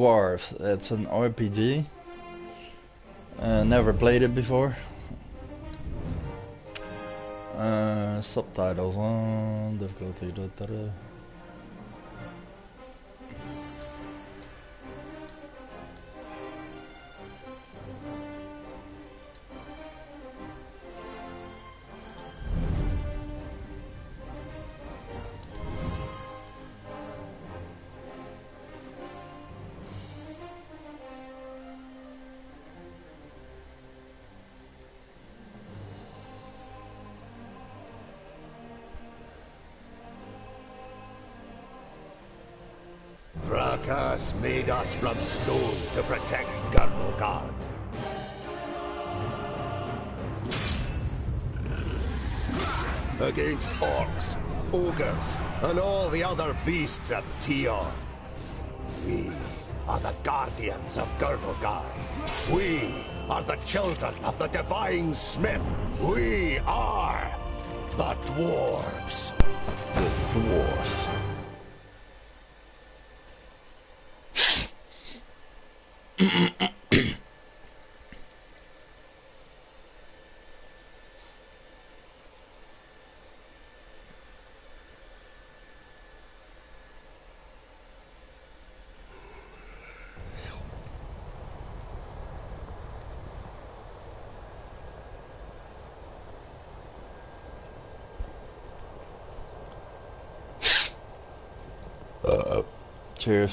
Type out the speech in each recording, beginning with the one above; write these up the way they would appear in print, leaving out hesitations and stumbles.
Dwarves. It's an RPG. Never played it before. Subtitles on, difficulty. Fracas made us from stone to protect Girdlegard. Against orcs, ogres, and all the other beasts of Tion. We are the guardians of Girdlegard. We are the children of the divine smith. We are the Dwarves. The Dwarves. Cheers.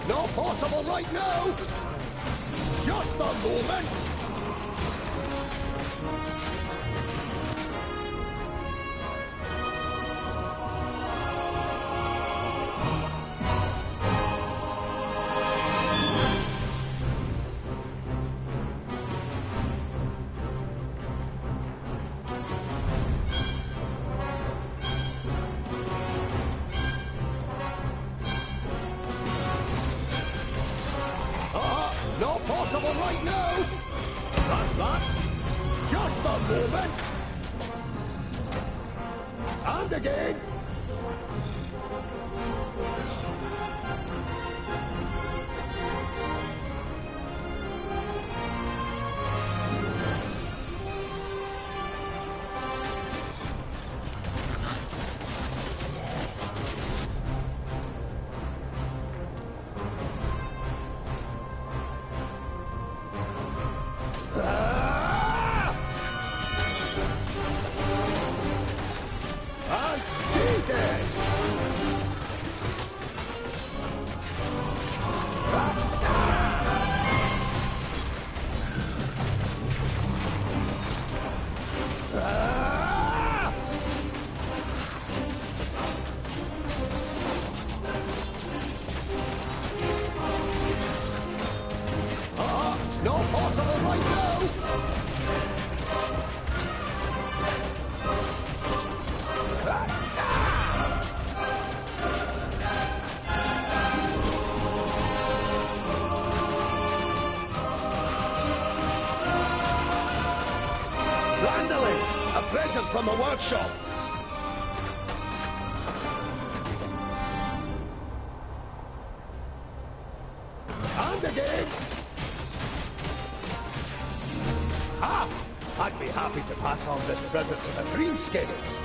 Not possible right now! Just a moment! Not possible right now! That's that! Just a moment! And again! From the workshop. And again. Ah! I'd be happy to pass on this present to the Greenscales.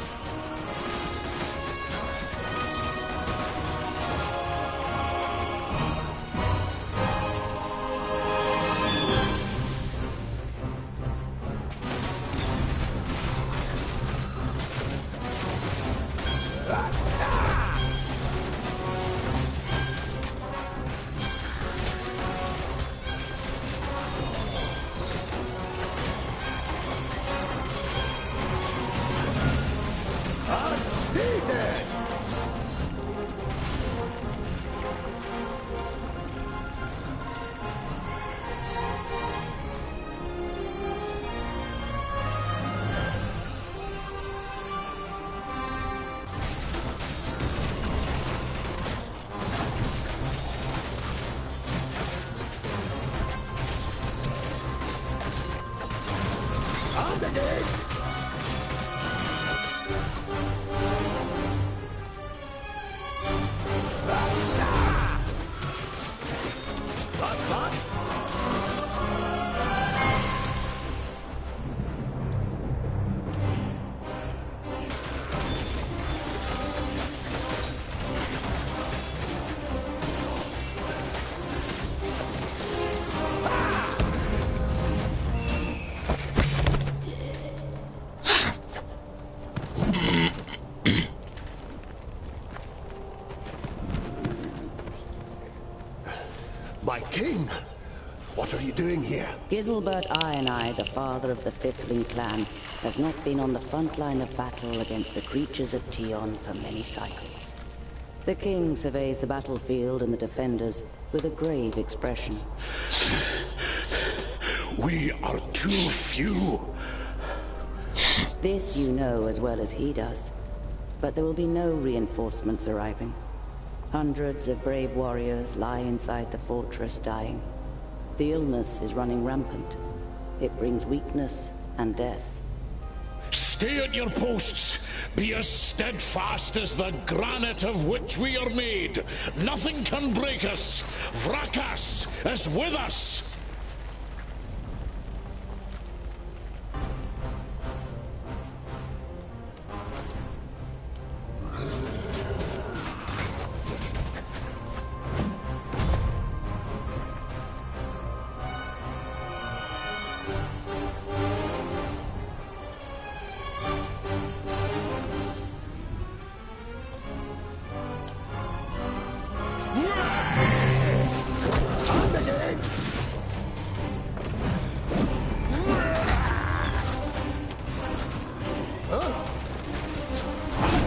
My king! What are you doing here? Giselbert Ironeye, the father of the Fifthling clan, has not been on the front line of battle against the creatures of Tion for many cycles. The king surveys the battlefield and the defenders with a grave expression. We are too few. This you know as well as he does. But there will be no reinforcements arriving. Hundreds of brave warriors lie inside the fortress dying. The illness is running rampant. It brings weakness and death. Stay at your posts. Be as steadfast as the granite of which we are made. Nothing can break us. Vrakas is with us.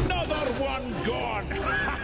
Another one gone!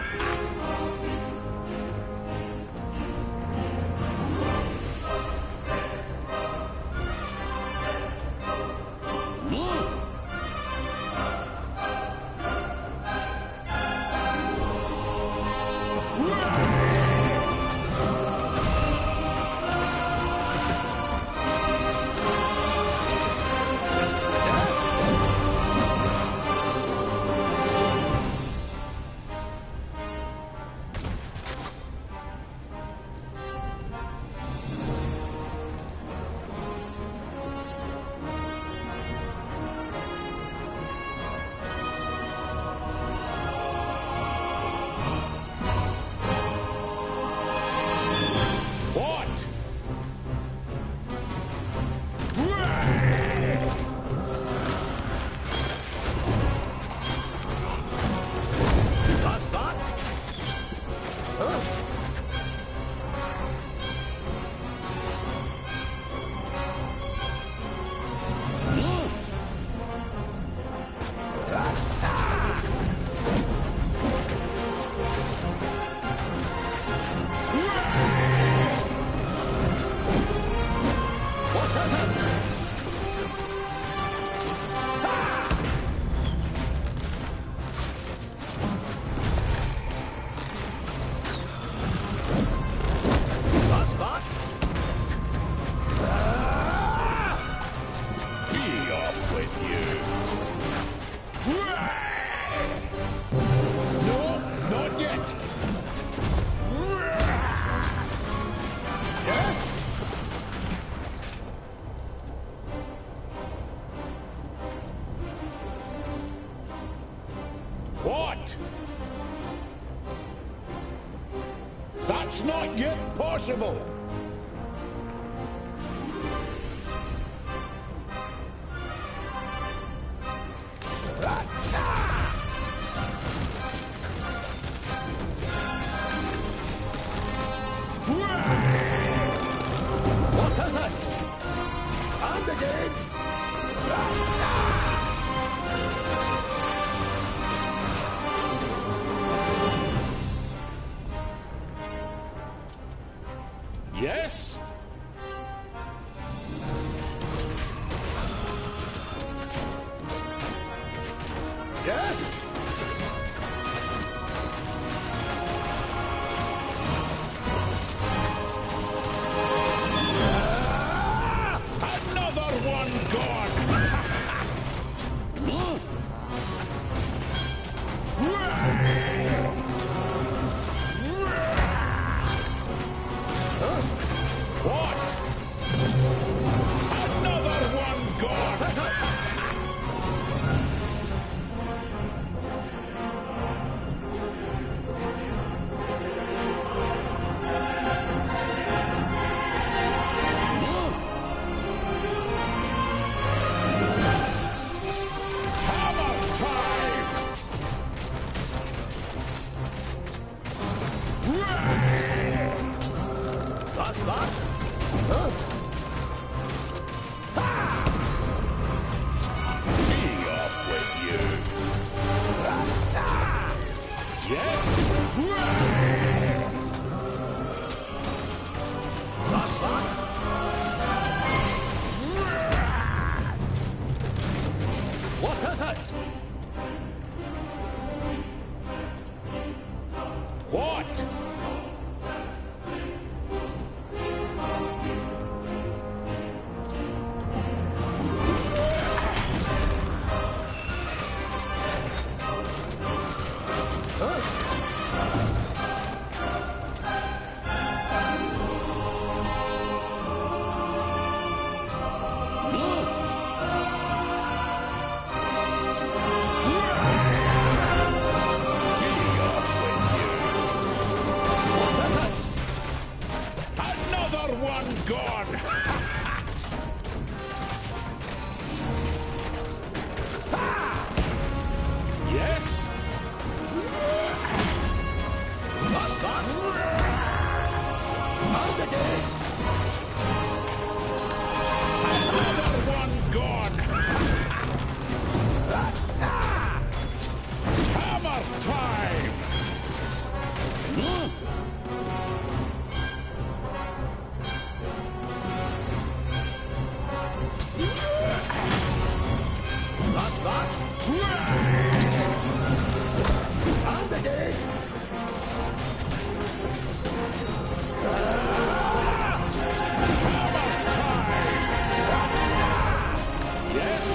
What? That's not yet possible. What is it? And again! Yes? Yes! Another one gone! What? Another one gone! Hammer time! That's that? Huh? Be off with you. Yes? That's that? What is it? What? Another one gone! Yes? That's that? And again! Another one gone! Hammer time! That's that? And again! Yes?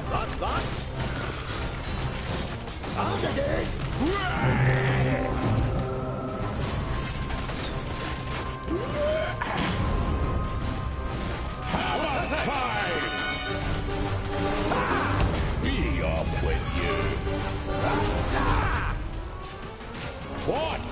That's that? And again! Hammer time! Be off with you. What?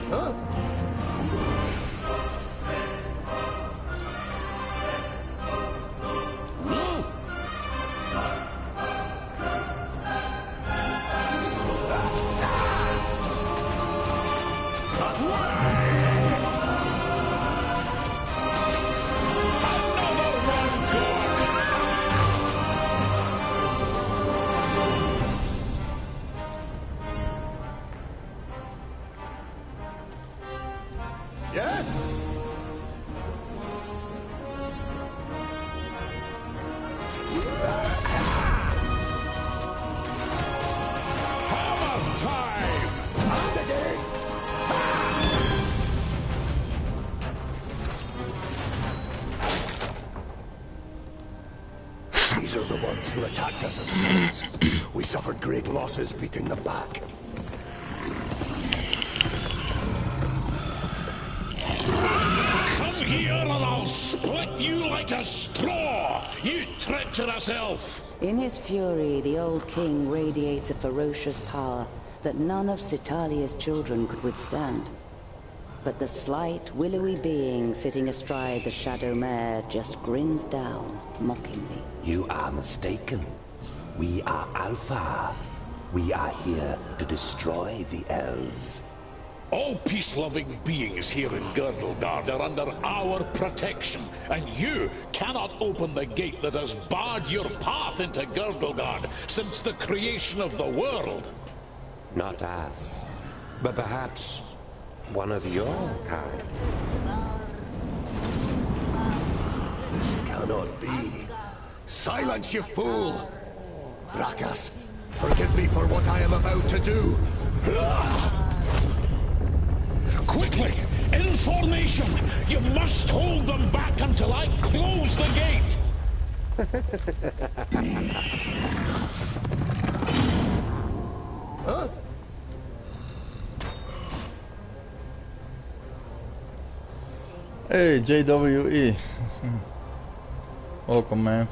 Huh? Another one gone! Yes? Hammer time! And again! Greetz who attacked us in the tunnels. We suffered great losses beating them back. Come here and I'll split you like a straw, you treacherous elf! In his fury, the old king radiates a ferocious power that none of Citalia's children could withstand. But the slight, willowy being sitting astride the Shadow Mare just grins down, mockingly. You are mistaken. We are Alpha. We are here to destroy the elves. All peace-loving beings here in Girdlegard are under our protection, and you cannot open the gate that has barred your path into Girdlegard since the creation of the world. Not us, but perhaps one of your kind. This cannot be. Silence, you fool! Vrakas, forgive me for what I am about to do. Quickly! In formation! You must hold them back until I close the gate! Huh? Hey, JWE. Welcome, man.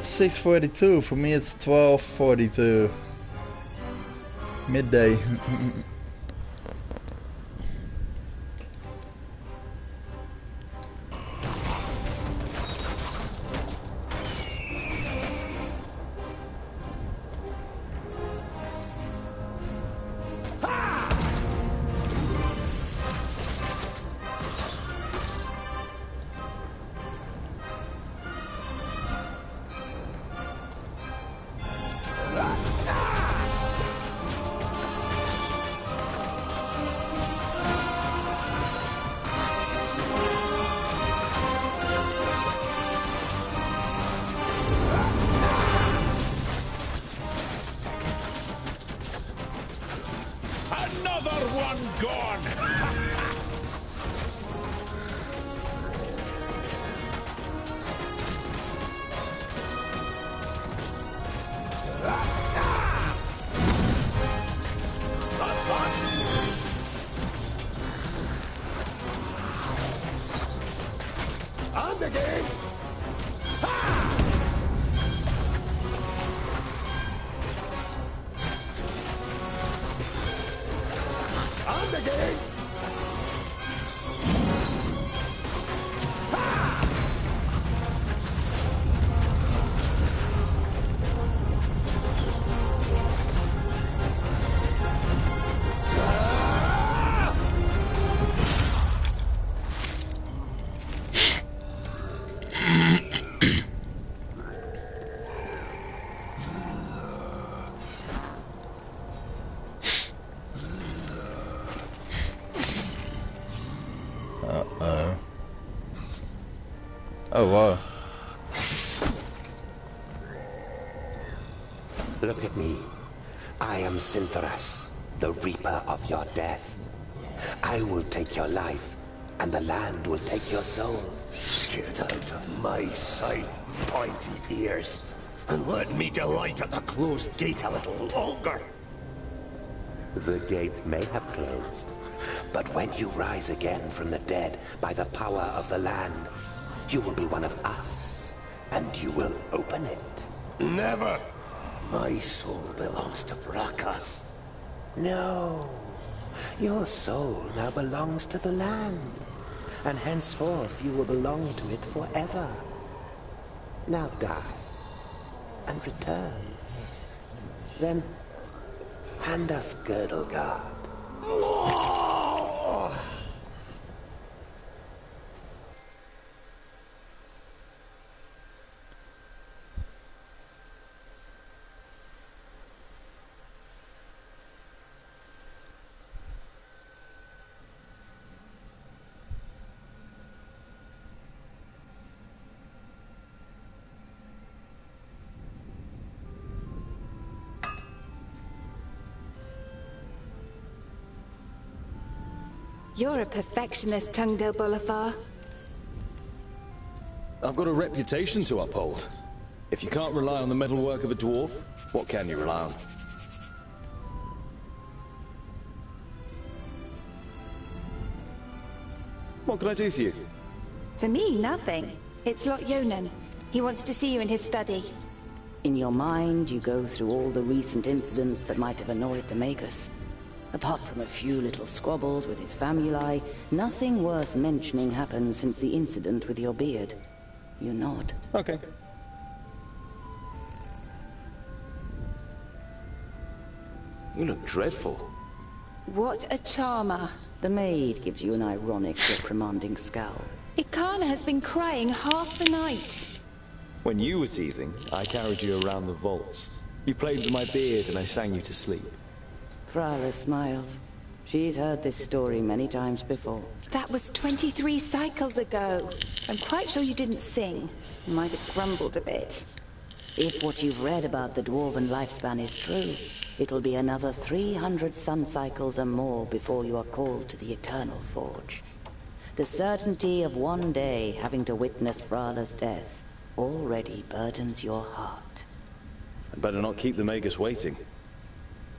$6:42. For me, it's 12:42. Midday. Another one gone! Last one! On the game! On the game! Uh-oh. Oh, wow. Look at me. I am Syntheras, the Reaper of your death. I will take your life, and the land will take your soul. Get out of my sight, pointy ears, and let me delight at the closed gate a little longer. The gate may have closed, but when you rise again from the dead by the power of the land, you will be one of us, and you will open it. Never! My soul belongs to Vrakas. No, your soul now belongs to the land, and henceforth you will belong to it forever. Now die, and return. Then hand us Girdlegard. You're a perfectionist, Tungdil Bolafar. I've got a reputation to uphold. If you can't rely on the metalwork of a dwarf, what can you rely on? What can I do for you? For me, nothing. It's Lot Yonan. He wants to see you in his study. In your mind, you go through all the recent incidents that might have annoyed the Magus. Apart from a few little squabbles with his famuli, nothing worth mentioning happened since the incident with your beard. You nod. Okay. You look dreadful. What a charmer. The maid gives you an ironic, reprimanding scowl. Ikana has been crying half the night. When you were teething, I carried you around the vaults. You played with my beard and I sang you to sleep. Frala smiles. She's heard this story many times before. That was 23 cycles ago. I'm quite sure you didn't sing. You might have grumbled a bit. If what you've read about the dwarven lifespan is true, it'll be another 300 sun cycles or more before you are called to the Eternal Forge. The certainty of one day having to witness Frala's death already burdens your heart. I'd better not keep the Magus waiting.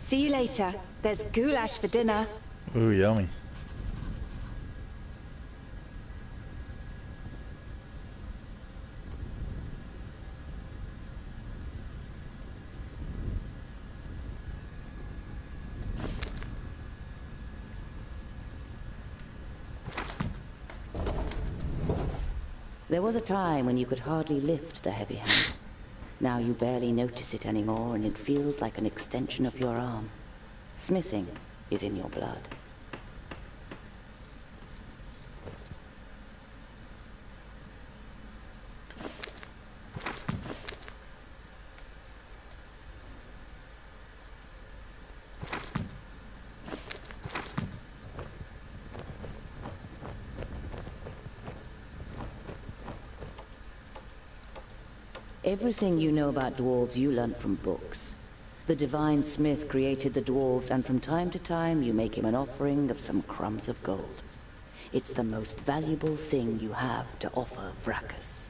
See you later. There's goulash for dinner. Ooh, yummy. There was a time when you could hardly lift the heavy hand. Now you barely notice it anymore, and it feels like an extension of your arm. Smithing is in your blood. Everything you know about dwarves you learnt from books. The divine smith created the dwarves, and from time to time you make him an offering of some crumbs of gold. It's the most valuable thing you have to offer Vracus.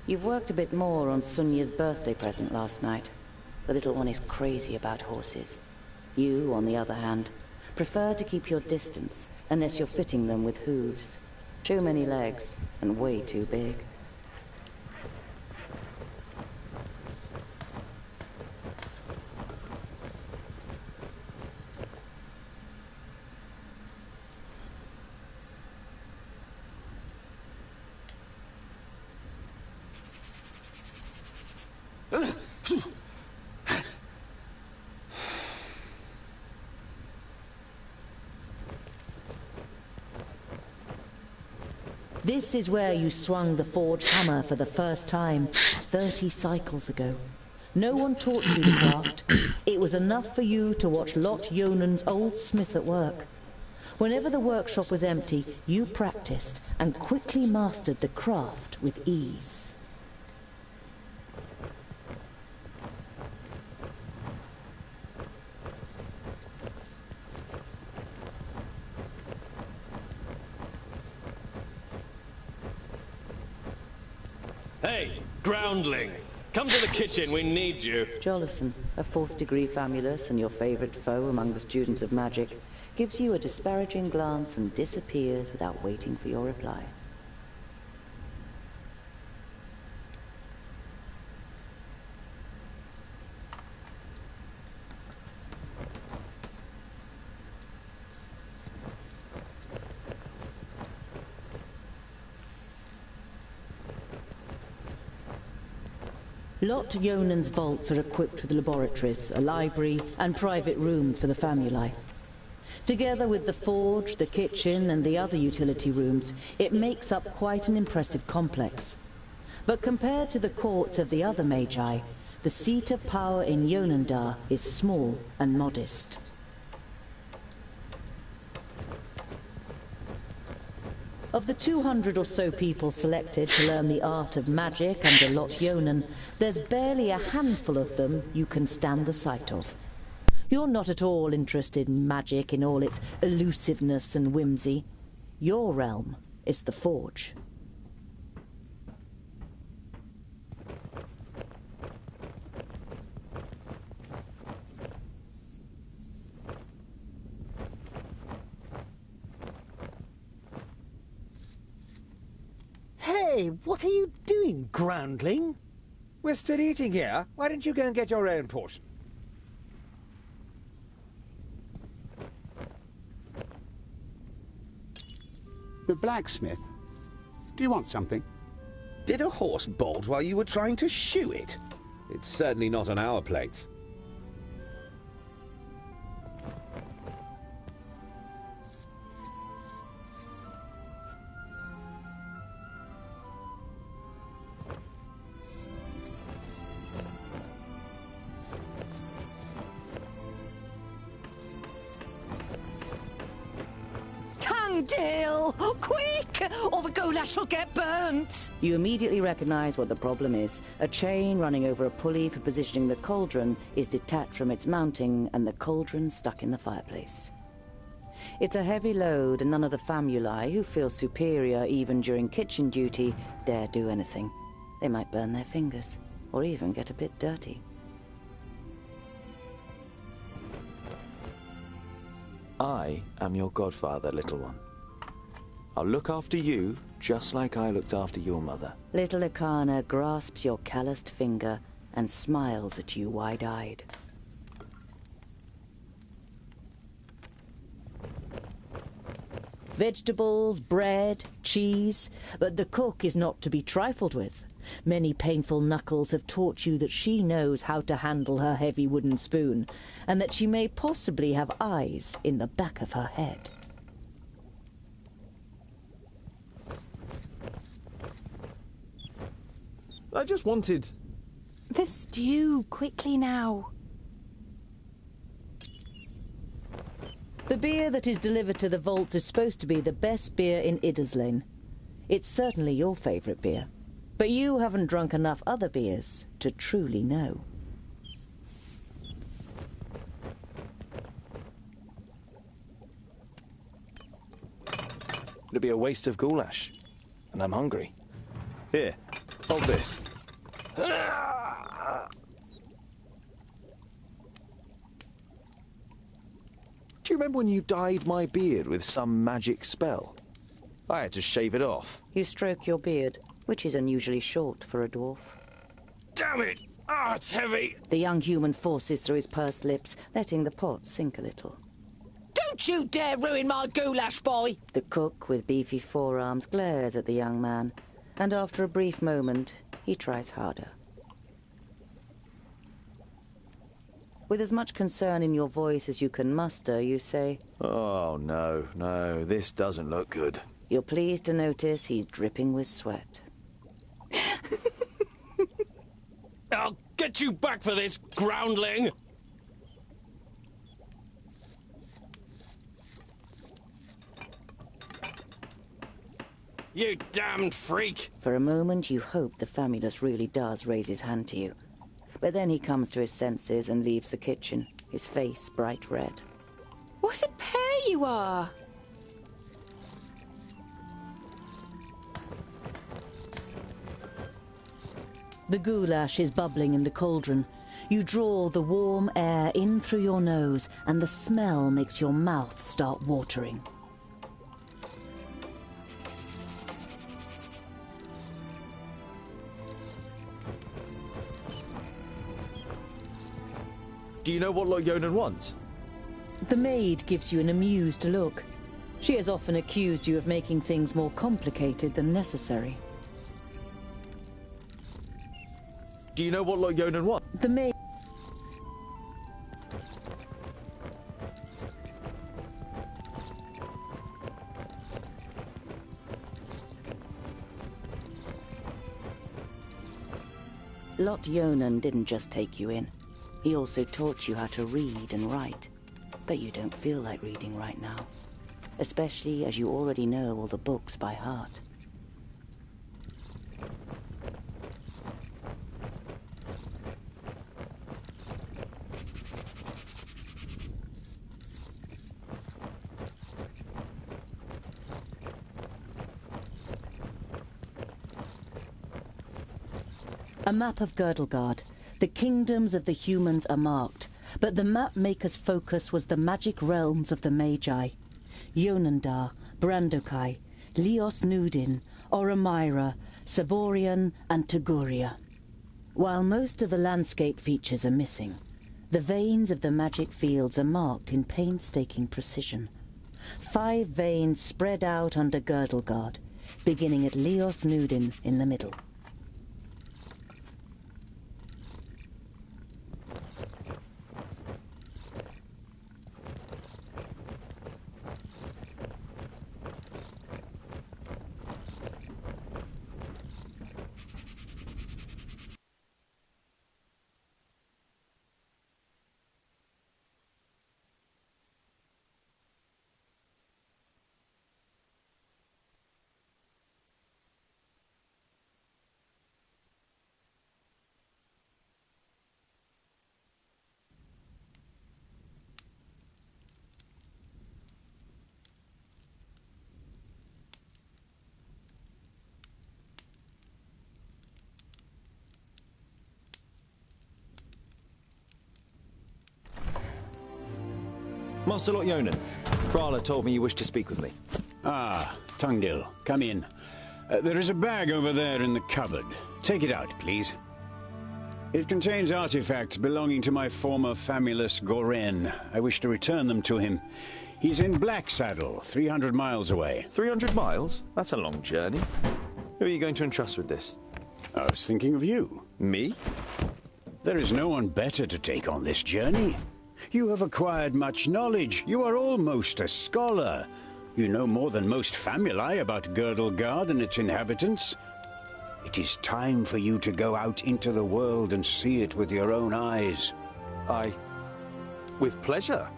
You've worked a bit more on Sunya's birthday present last night. The little one is crazy about horses. You, on the other hand, prefer to keep your distance, unless you're fitting them with hooves. Too many legs, and way too big. This is where you swung the forged hammer for the first time 30 cycles ago. No one taught you the craft. It was enough for you to watch Lot Yonan's old smith at work. Whenever the workshop was empty, you practiced and quickly mastered the craft with ease. Hey, groundling! Come to the kitchen, we need you. Jolison, a 4th degree famulus and your favorite foe among the students of magic, gives you a disparaging glance and disappears without waiting for your reply. Lot Yonan's vaults are equipped with laboratories, a library, and private rooms for the famuli. Together with the forge, the kitchen, and the other utility rooms, it makes up quite an impressive complex. But compared to the courts of the other magi, the seat of power in Yonandar is small and modest. Of the 200 or so people selected to learn the art of magic under Lot Yonan, there's barely a handful of them you can stand the sight of. You're not at all interested in magic in all its elusiveness and whimsy. Your realm is the Forge. Hey, what are you doing, groundling? We're still eating here. Why don't you go and get your own portion? The blacksmith. Do you want something? Did a horse bolt while you were trying to shoe it? It's certainly not on our plates. Deal! Quick! Or the goulash will get burnt! You immediately recognize what the problem is. A chain running over a pulley for positioning the cauldron is detached from its mounting, and the cauldron stuck in the fireplace. It's a heavy load, and none of the famuli, who feel superior even during kitchen duty, dare do anything. They might burn their fingers, or even get a bit dirty. I am your godfather, little one. I'll look after you, just like I looked after your mother. Little Ikana grasps your calloused finger and smiles at you wide-eyed. Vegetables, bread, cheese, but the cook is not to be trifled with. Many painful knuckles have taught you that she knows how to handle her heavy wooden spoon, and that she may possibly have eyes in the back of her head. I just wanted... The stew, quickly now. The beer that is delivered to the vaults is supposed to be the best beer in Idderslane. It's certainly your favourite beer. But you haven't drunk enough other beers to truly know. It'd be a waste of goulash. And I'm hungry. Here, hold this. Do you remember when you dyed my beard with some magic spell? I had to shave it off. You stroke your beard, which is unusually short for a dwarf. Damn it! Ah, it's heavy! The young human forces through his pursed lips, letting the pot sink a little. Don't you dare ruin my goulash, boy! The cook, with beefy forearms, glares at the young man, and after a brief moment, he tries harder. With as much concern in your voice as you can muster, you say, "Oh, no, this doesn't look good." You're pleased to notice he's dripping with sweat. I'll get you back for this, groundling! You damned freak! For a moment, you hope the famulus really does raise his hand to you. But then he comes to his senses and leaves the kitchen, his face bright red. What a pair you are! The goulash is bubbling in the cauldron. You draw the warm air in through your nose, and the smell makes your mouth start watering. Do you know what Lot Yonan wants? The maid gives you an amused look. She has often accused you of making things more complicated than necessary. Do you know what Lot Yonan wants? The maid... Lot Yonan didn't just take you in. He also taught you how to read and write. But you don't feel like reading right now. especially as you already know all the books by heart. A map of Girdlegard. The kingdoms of the humans are marked, but the map maker's focus was the magic realms of the Magi. Yonandar, Brandokai, Lios Nudin, Oromira, Saborian and Tuguria. While most of the landscape features are missing, the veins of the magic fields are marked in painstaking precision. 5 veins spread out under Girdlegard, beginning at Lios Nudin in the middle. Master Lot Yonan, Frala told me you wished to speak with me. Ah, Tungdil, come in. There is a bag over there in the cupboard. Take it out, please. It contains artifacts belonging to my former famulus Goren. I wish to return them to him. He's in Blacksaddle, 300 miles away. 300 miles? That's a long journey. Who are you going to entrust with this? I was thinking of you. Me? There is no one better to take on this journey. You have acquired much knowledge. You are almost a scholar. You know more than most famuli about Girdlegard and its inhabitants. It is time for you to go out into the world and see it with your own eyes. With pleasure.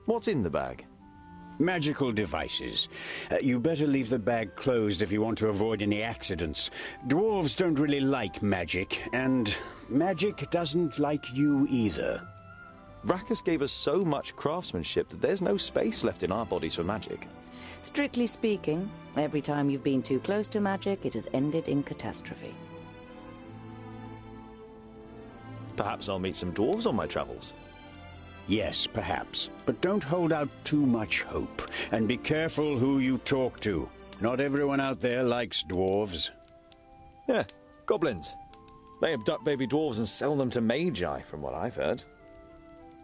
What's in the bag? Magical devices. You better leave the bag closed if you want to avoid any accidents. Dwarves don't really like magic, and magic doesn't like you either. Rakas gave us so much craftsmanship that there's no space left in our bodies for magic. Strictly speaking, every time you've been too close to magic, it has ended in catastrophe. Perhaps I'll meet some dwarves on my travels. Yes, perhaps. But don't hold out too much hope. And be careful who you talk to. Not everyone out there likes dwarves. Yeah, goblins. They abduct baby dwarves and sell them to magi, from what I've heard.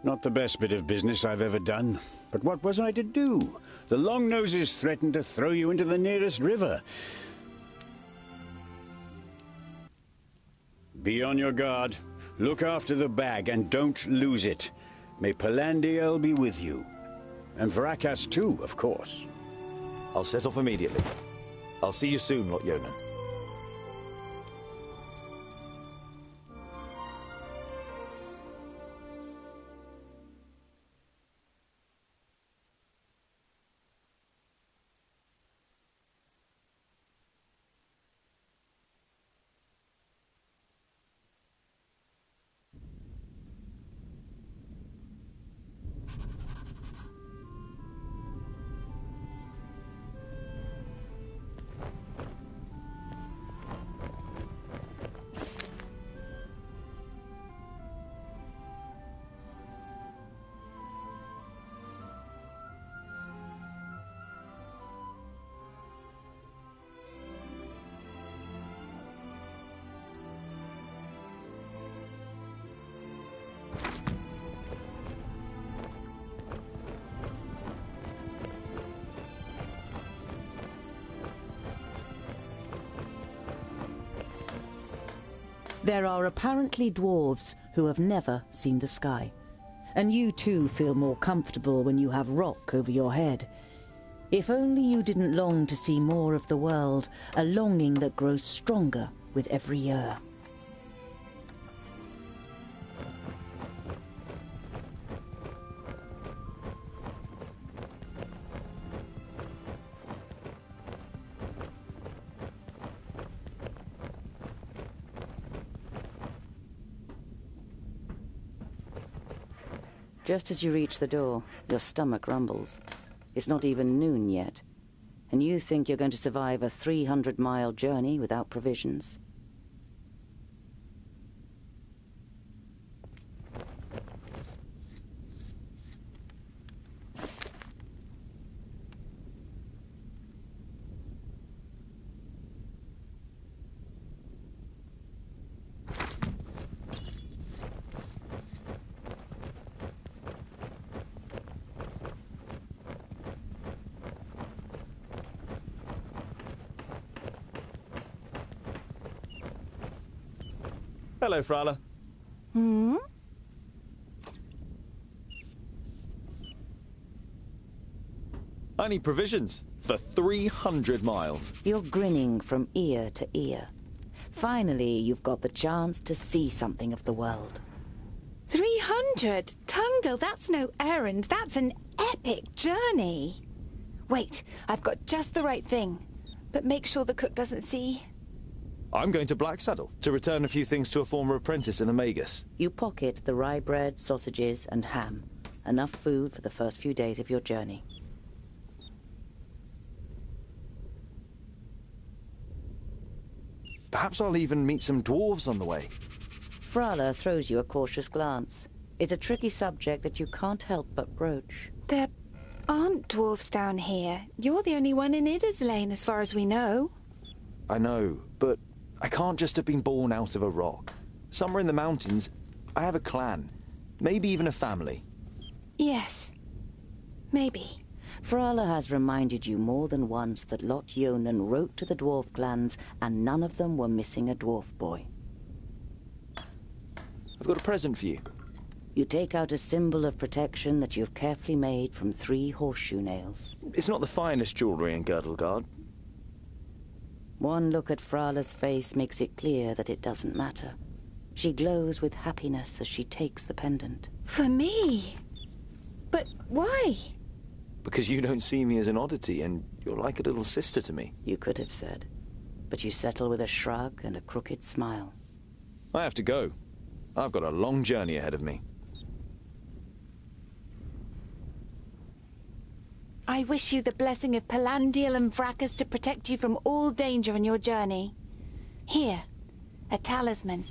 Not the best bit of business I've ever done. But what was I to do? The Longnoses threatened to throw you into the nearest river. Be on your guard. Look after the bag and don't lose it. May Palandiel be with you. And Vrakas too, of course. I'll set off immediately. I'll see you soon, Lot Yonan. There are apparently dwarves who have never seen the sky. And you too feel more comfortable when you have rock over your head. If only you didn't long to see more of the world, a longing that grows stronger with every year. Just as you reach the door, your stomach rumbles. It's not even noon yet, and you think you're going to survive a 300-mile journey without provisions. Hello, Frala. Hmm? I need provisions for 300 miles. You're grinning from ear to ear. Finally, you've got the chance to see something of the world. 300? Tungdil, that's no errand. That's an epic journey. Wait, I've got just the right thing. But make sure the cook doesn't see. I'm going to Blacksaddle to return a few things to a former apprentice in the Magus. You pocket the rye bread, sausages, and ham. Enough food for the first few days of your journey. Perhaps I'll even meet some dwarves on the way. Frala throws you a cautious glance. It's a tricky subject that you can't help but broach. There aren't dwarves down here. You're the only one in Idaslane, as far as we know. I know, but I can't just have been born out of a rock. Somewhere in the mountains, I have a clan. Maybe even a family. Yes. Maybe. Frala has reminded you more than once that Lot Yonan wrote to the dwarf clans, and none of them were missing a dwarf boy. I've got a present for you. You take out a symbol of protection that you've carefully made from 3 horseshoe nails. It's not the finest jewellery in Girdlegard. One look at Frala's face makes it clear that it doesn't matter. She glows with happiness as she takes the pendant. For me? But why? Because you don't see me as an oddity, and you're like a little sister to me. You could have said. But you settle with a shrug and a crooked smile. I have to go. I've got a long journey ahead of me. I wish you the blessing of Palandial and Vracus to protect you from all danger on your journey. Here, a talisman.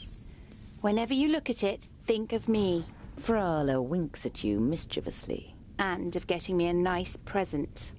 Whenever you look at it, think of me. Frala winks at you mischievously. And of getting me a nice present.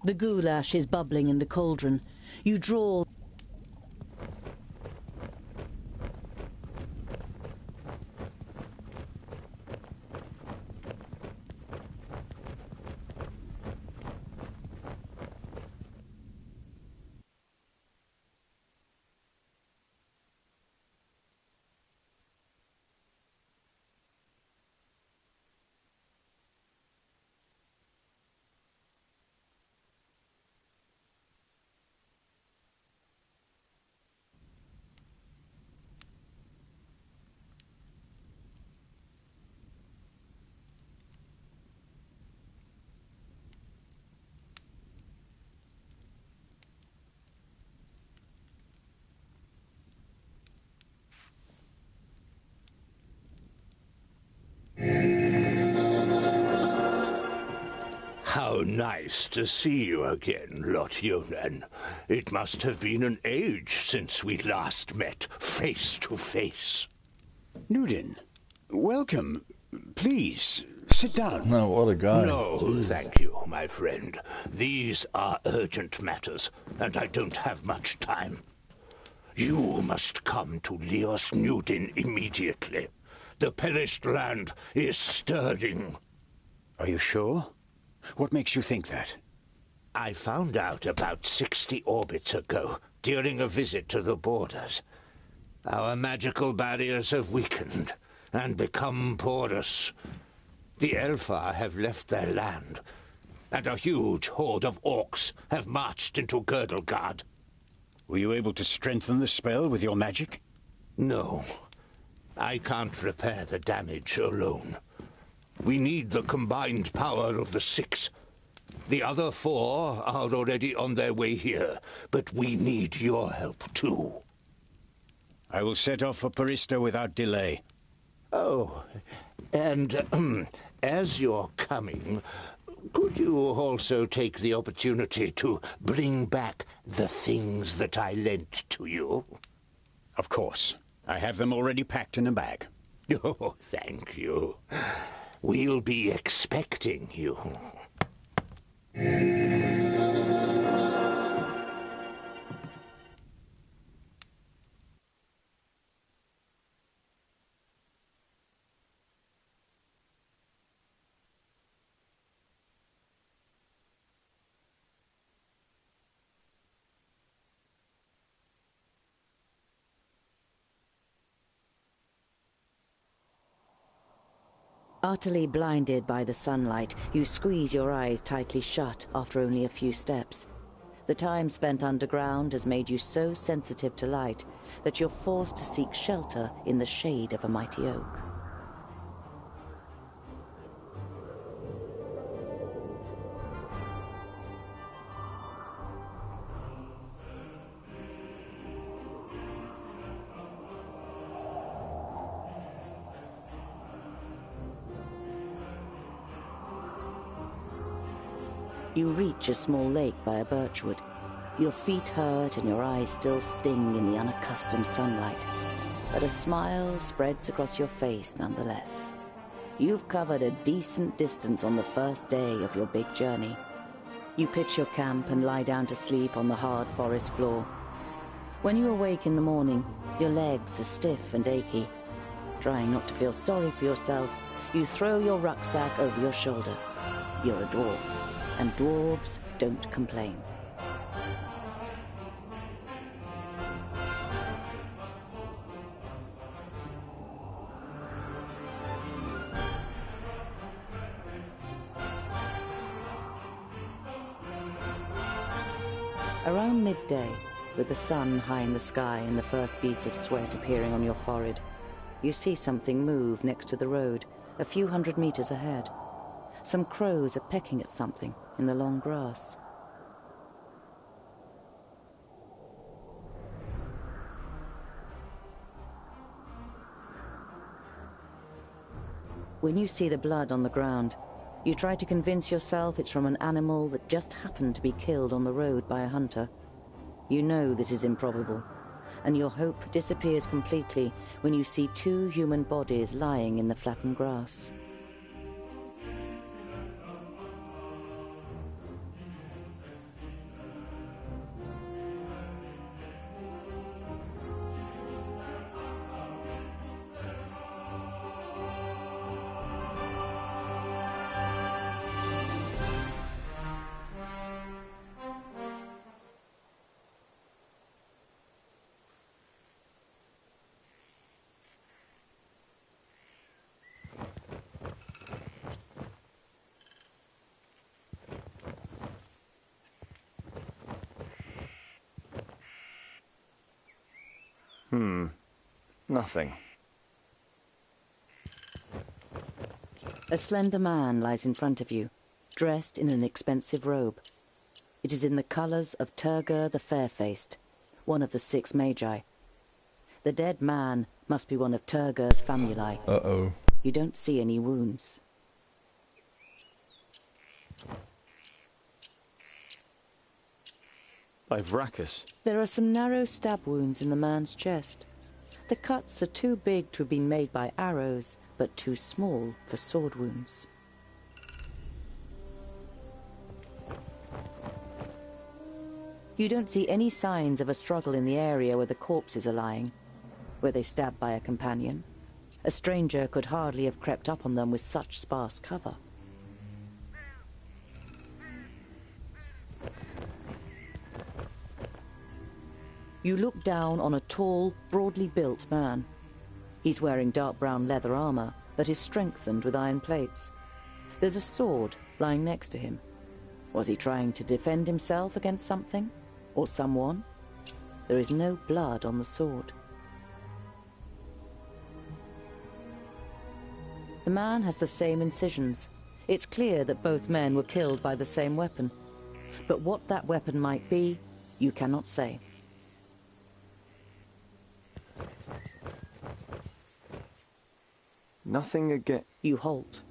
The goulash is bubbling in the cauldron. You draw... How nice to see you again, Lot Yonan. It must have been an age since we last met face to face. Nudin, welcome. Please, sit down. No, what a guy. No, Jeez. thank you, my friend. These are urgent matters, and I don't have much time. You must come to Leos Newton immediately. The perished land is stirring. Are you sure? What makes you think that? I found out about 60 orbits ago, during a visit to the borders. Our magical barriers have weakened and become porous. The Elfar have left their land, and a huge horde of orcs have marched into Girdlegard. Were you able to strengthen the spell with your magic? No. I can't repair the damage alone. We need the combined power of the 6. The other 4 are already on their way here, but we need your help too. I will set off for Parista without delay. Oh, and as you're coming, could you also take the opportunity to bring back the things that I lent to you? Of course. I have them already packed in a bag. Oh, thank you. We'll be expecting you. Utterly blinded by the sunlight, you squeeze your eyes tightly shut after only a few steps. The time spent underground has made you so sensitive to light that you're forced to seek shelter in the shade of a mighty oak. You reach a small lake by a birchwood. Your feet hurt and your eyes still sting in the unaccustomed sunlight. But a smile spreads across your face nonetheless. You've covered a decent distance on the first day of your big journey. You pitch your camp and lie down to sleep on the hard forest floor. When you awake in the morning, your legs are stiff and achy. Trying not to feel sorry for yourself, you throw your rucksack over your shoulder. You're a dwarf. And dwarves don't complain. Around midday, with the sun high in the sky and the first beads of sweat appearing on your forehead, you see something move next to the road, a few hundred meters ahead. Some crows are pecking at something in the long grass. When you see the blood on the ground, you try to convince yourself it's from an animal that just happened to be killed on the road by a hunter. You know this is improbable, and your hope disappears completely when you see 2 human bodies lying in the flattened grass. Nothing. A slender man lies in front of you, dressed in an expensive robe. It is in the colors of Turgur the Fair-Faced, one of the 6 magi. The dead man must be one of Turgur's famuli. Uh-oh. You don't see any wounds. By Vracus. There are some narrow stab wounds in the man's chest. The cuts are too big to have been made by arrows, but too small for sword wounds. You don't see any signs of a struggle in the area where the corpses are lying. Were they stabbed by a companion? A stranger could hardly have crept up on them with such sparse cover. You look down on a tall, broadly built man. He's wearing dark brown leather armor that is strengthened with iron plates. There's a sword lying next to him. Was he trying to defend himself against something? Or someone? There is no blood on the sword. The man has the same incisions. It's clear that both men were killed by the same weapon. But what that weapon might be, you cannot say. Nothing again. You halt.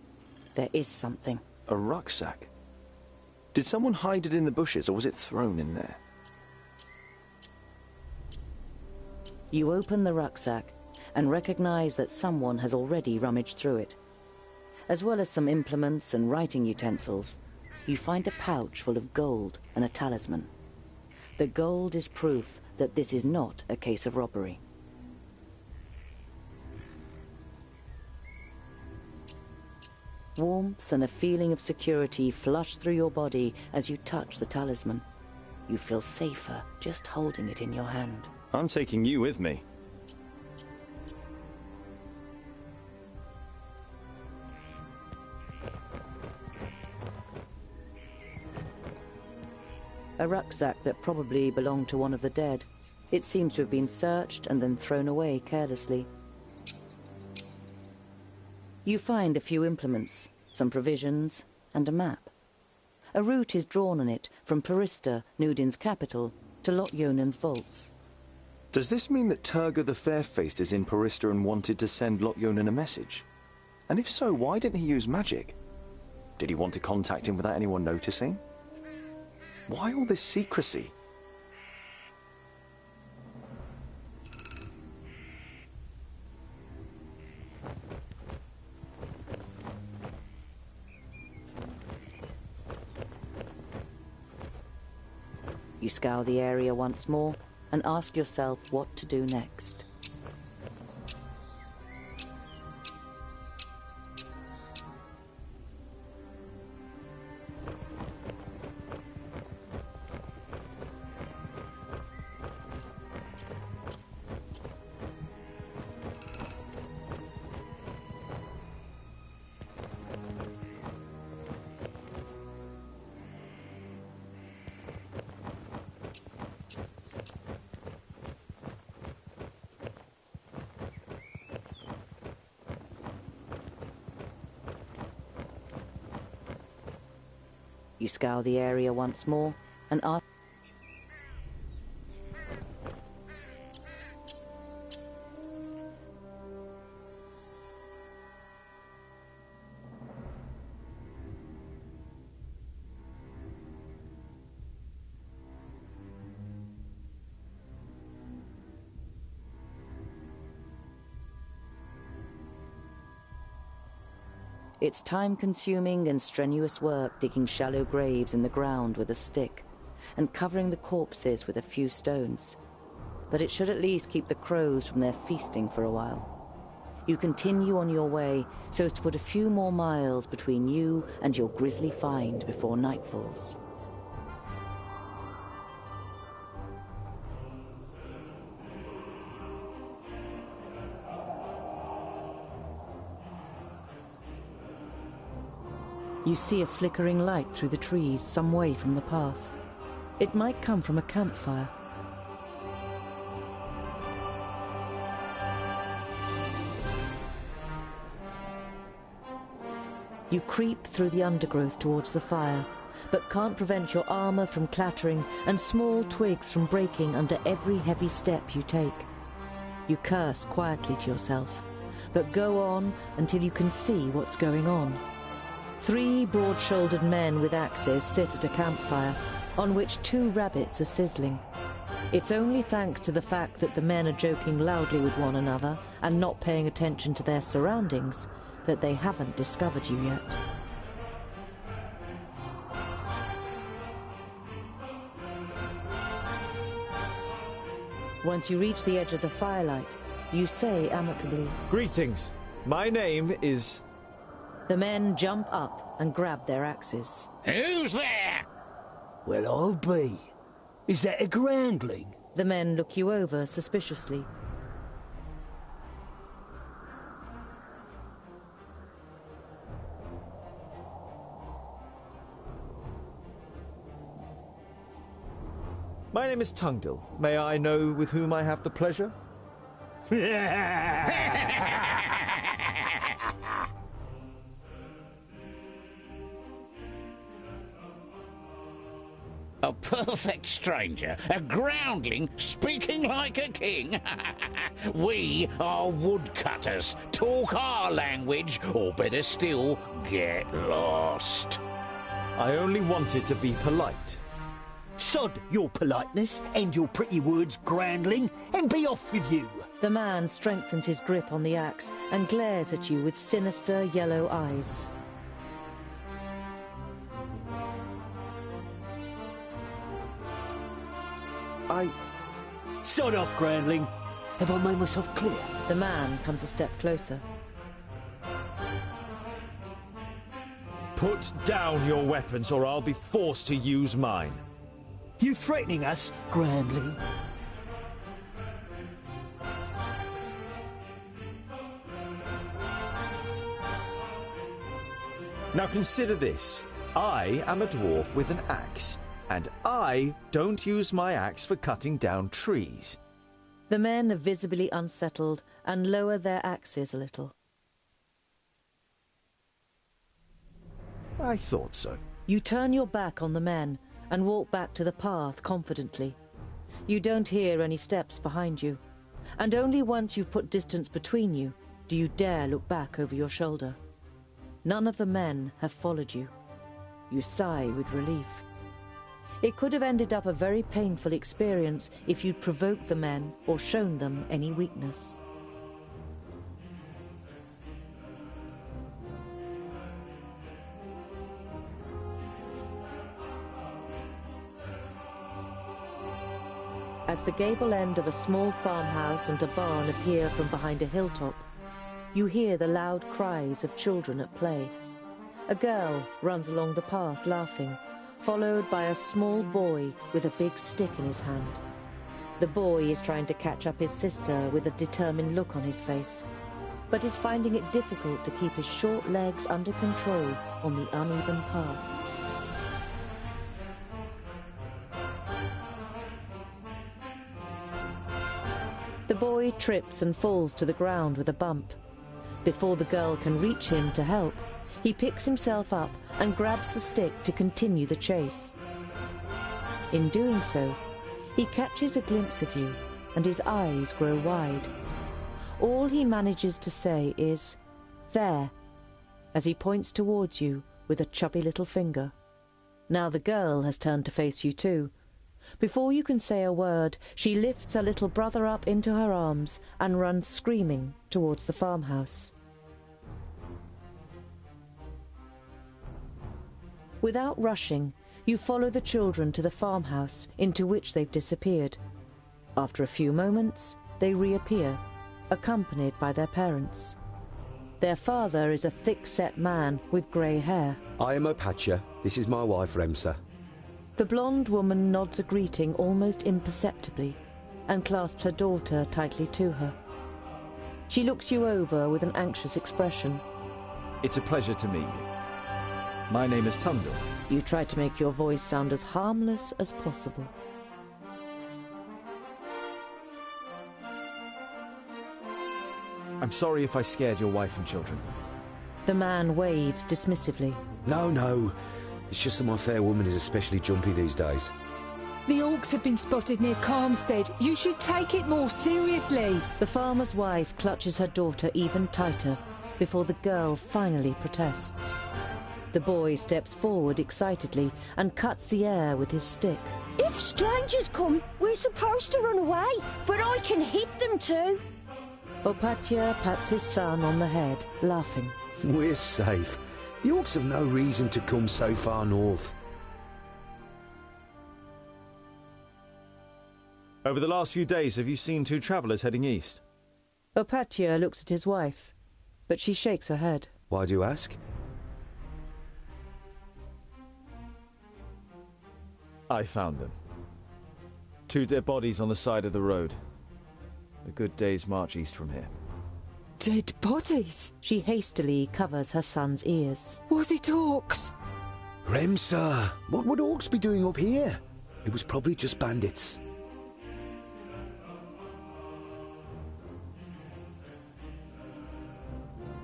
There is something. A rucksack? Did someone hide it in the bushes, or was it thrown in there? You open the rucksack and recognize that someone has already rummaged through it. As well as some implements and writing utensils, you find a pouch full of gold and a talisman. The gold is proof that this is not a case of robbery. Warmth and a feeling of security flush through your body as you touch the talisman. You feel safer just holding it in your hand. I'm taking you with me. A rucksack that probably belonged to one of the dead. It seems to have been searched and then thrown away carelessly. You find a few implements, some provisions, and a map. A route is drawn on it from Parista, Nudin's capital, to Lot Yonan's vaults. Does this mean that Turga the Fair-Faced is in Parista and wanted to send Lot Yonan a message? And if so, why didn't he use magic? Did he want to contact him without anyone noticing? Why all this secrecy? You scour the area once more and ask yourself what to do next. You scour the area once more and ask... It's time-consuming and strenuous work digging shallow graves in the ground with a stick and covering the corpses with a few stones. But it should at least keep the crows from their feasting for a while. You continue on your way so as to put a few more miles between you and your grisly find before night falls. You see a flickering light through the trees some way from the path. It might come from a campfire. You creep through the undergrowth towards the fire, but can't prevent your armor from clattering and small twigs from breaking under every heavy step you take. You curse quietly to yourself, but go on until you can see what's going on. 3 broad-shouldered men with axes sit at a campfire, on which 2 rabbits are sizzling. It's only thanks to the fact that the men are joking loudly with one another and not paying attention to their surroundings that they haven't discovered you yet. Once you reach the edge of the firelight, you say amicably, "Greetings. My name is..." The men jump up and grab their axes. Who's there? Well, I'll be. Is that a groundling? The men look you over suspiciously. My name is Tungdil. May I know with whom I have the pleasure? A perfect stranger, a groundling speaking like a king. We are woodcutters. Talk our language, or better still, get lost. I only wanted to be polite. Sod your politeness and your pretty words, groundling, and be off with you. The man strengthens his grip on the axe and glares at you with sinister yellow eyes. Sod off, groundling. Have I made myself clear? The man comes a step closer. Put down your weapons or I'll be forced to use mine. You threatening us, groundling? Now consider this. I am a dwarf with an axe, and I don't use my axe for cutting down trees. The men are visibly unsettled and lower their axes a little. I thought so. You turn your back on the men and walk back to the path confidently. You don't hear any steps behind you, and only once you've put distance between you do you dare look back over your shoulder. None of the men have followed you. You sigh with relief. It could have ended up a very painful experience if you'd provoked the men or shown them any weakness. As the gable end of a small farmhouse and a barn appear from behind a hilltop, you hear the loud cries of children at play. A girl runs along the path laughing, followed by a small boy with a big stick in his hand. The boy is trying to catch up his sister with a determined look on his face, but is finding it difficult to keep his short legs under control on the uneven path. The boy trips and falls to the ground with a bump. Before the girl can reach him to help, he picks himself up and grabs the stick to continue the chase. In doing so, he catches a glimpse of you, and his eyes grow wide. All he manages to say is, "There," as he points towards you with a chubby little finger. Now the girl has turned to face you too. Before you can say a word, she lifts her little brother up into her arms and runs screaming towards the farmhouse. Without rushing, you follow the children to the farmhouse into which they've disappeared. After a few moments, they reappear, accompanied by their parents. Their father is a thick-set man with grey hair. I am Opatia. This is my wife, Remsa. The blonde woman nods a greeting almost imperceptibly and clasps her daughter tightly to her. She looks you over with an anxious expression. It's a pleasure to meet you. My name is Tungdil. You try to make your voice sound as harmless as possible. I'm sorry if I scared your wife and children. The man waves dismissively. No. It's just that my fair woman is especially jumpy these days. The orcs have been spotted near Calmstead. You should take it more seriously. The farmer's wife clutches her daughter even tighter before the girl finally protests. The boy steps forward excitedly and cuts the air with his stick. If strangers come, we're supposed to run away, but I can hit them too. Opatia pats his son on the head, laughing. We're safe. The orcs have no reason to come so far north. Over the last few days, have you seen two travellers heading east? Opatia looks at his wife, but she shakes her head. Why do you ask? I found them. Two dead bodies on the side of the road. A good day's march east from here. Dead bodies? She hastily covers her son's ears. Was it orcs? Remsa, what would orcs be doing up here? It was probably just bandits.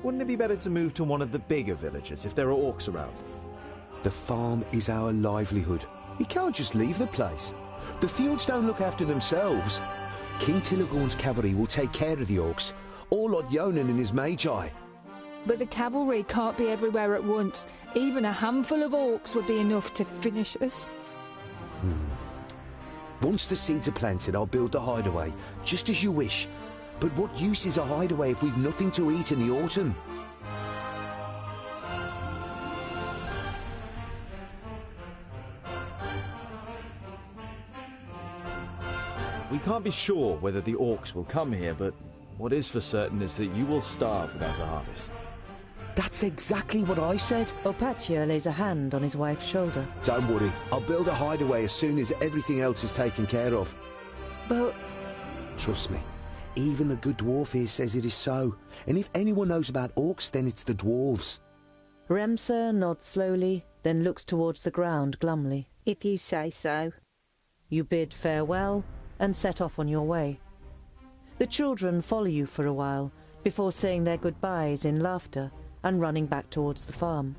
Wouldn't it be better to move to one of the bigger villages if there are orcs around? The farm is our livelihood. We can't just leave the place. The fields don't look after themselves. King Tilagorn's cavalry will take care of the orcs, or Lord Yonan and his magi. But the cavalry can't be everywhere at once. Even a handful of orcs would be enough to finish us. Once the seeds are planted, I'll build the hideaway, just as you wish. But what use is a hideaway if we've nothing to eat in the autumn? We can't be sure whether the orcs will come here, but what is for certain is that you will starve without a harvest. That's exactly what I said. Opatia lays a hand on his wife's shoulder. Don't worry, I'll build a hideaway as soon as everything else is taken care of. But... Trust me, even the good dwarf here says it is so. And if anyone knows about orcs, then it's the dwarves. Remsa nods slowly, then looks towards the ground glumly. If you say so. You bid farewell and set off on your way. The children follow you for a while, before saying their goodbyes in laughter and running back towards the farm.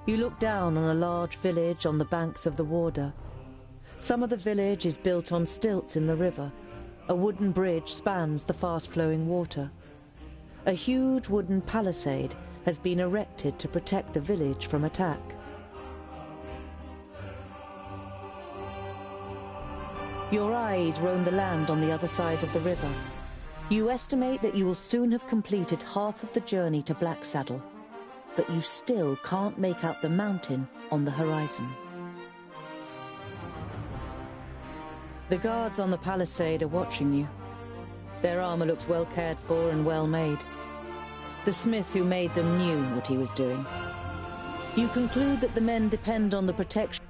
You look down on a large village on the banks of the Warder. Some of the village is built on stilts in the river. A wooden bridge spans the fast-flowing water. A huge wooden palisade has been erected to protect the village from attack. Your eyes roam the land on the other side of the river. You estimate that you will soon have completed half of the journey to Blacksaddle, but you still can't make out the mountain on the horizon. The guards on the palisade are watching you. Their armor looks well cared for and well made. The smith who made them knew what he was doing. You conclude that the men depend on the protection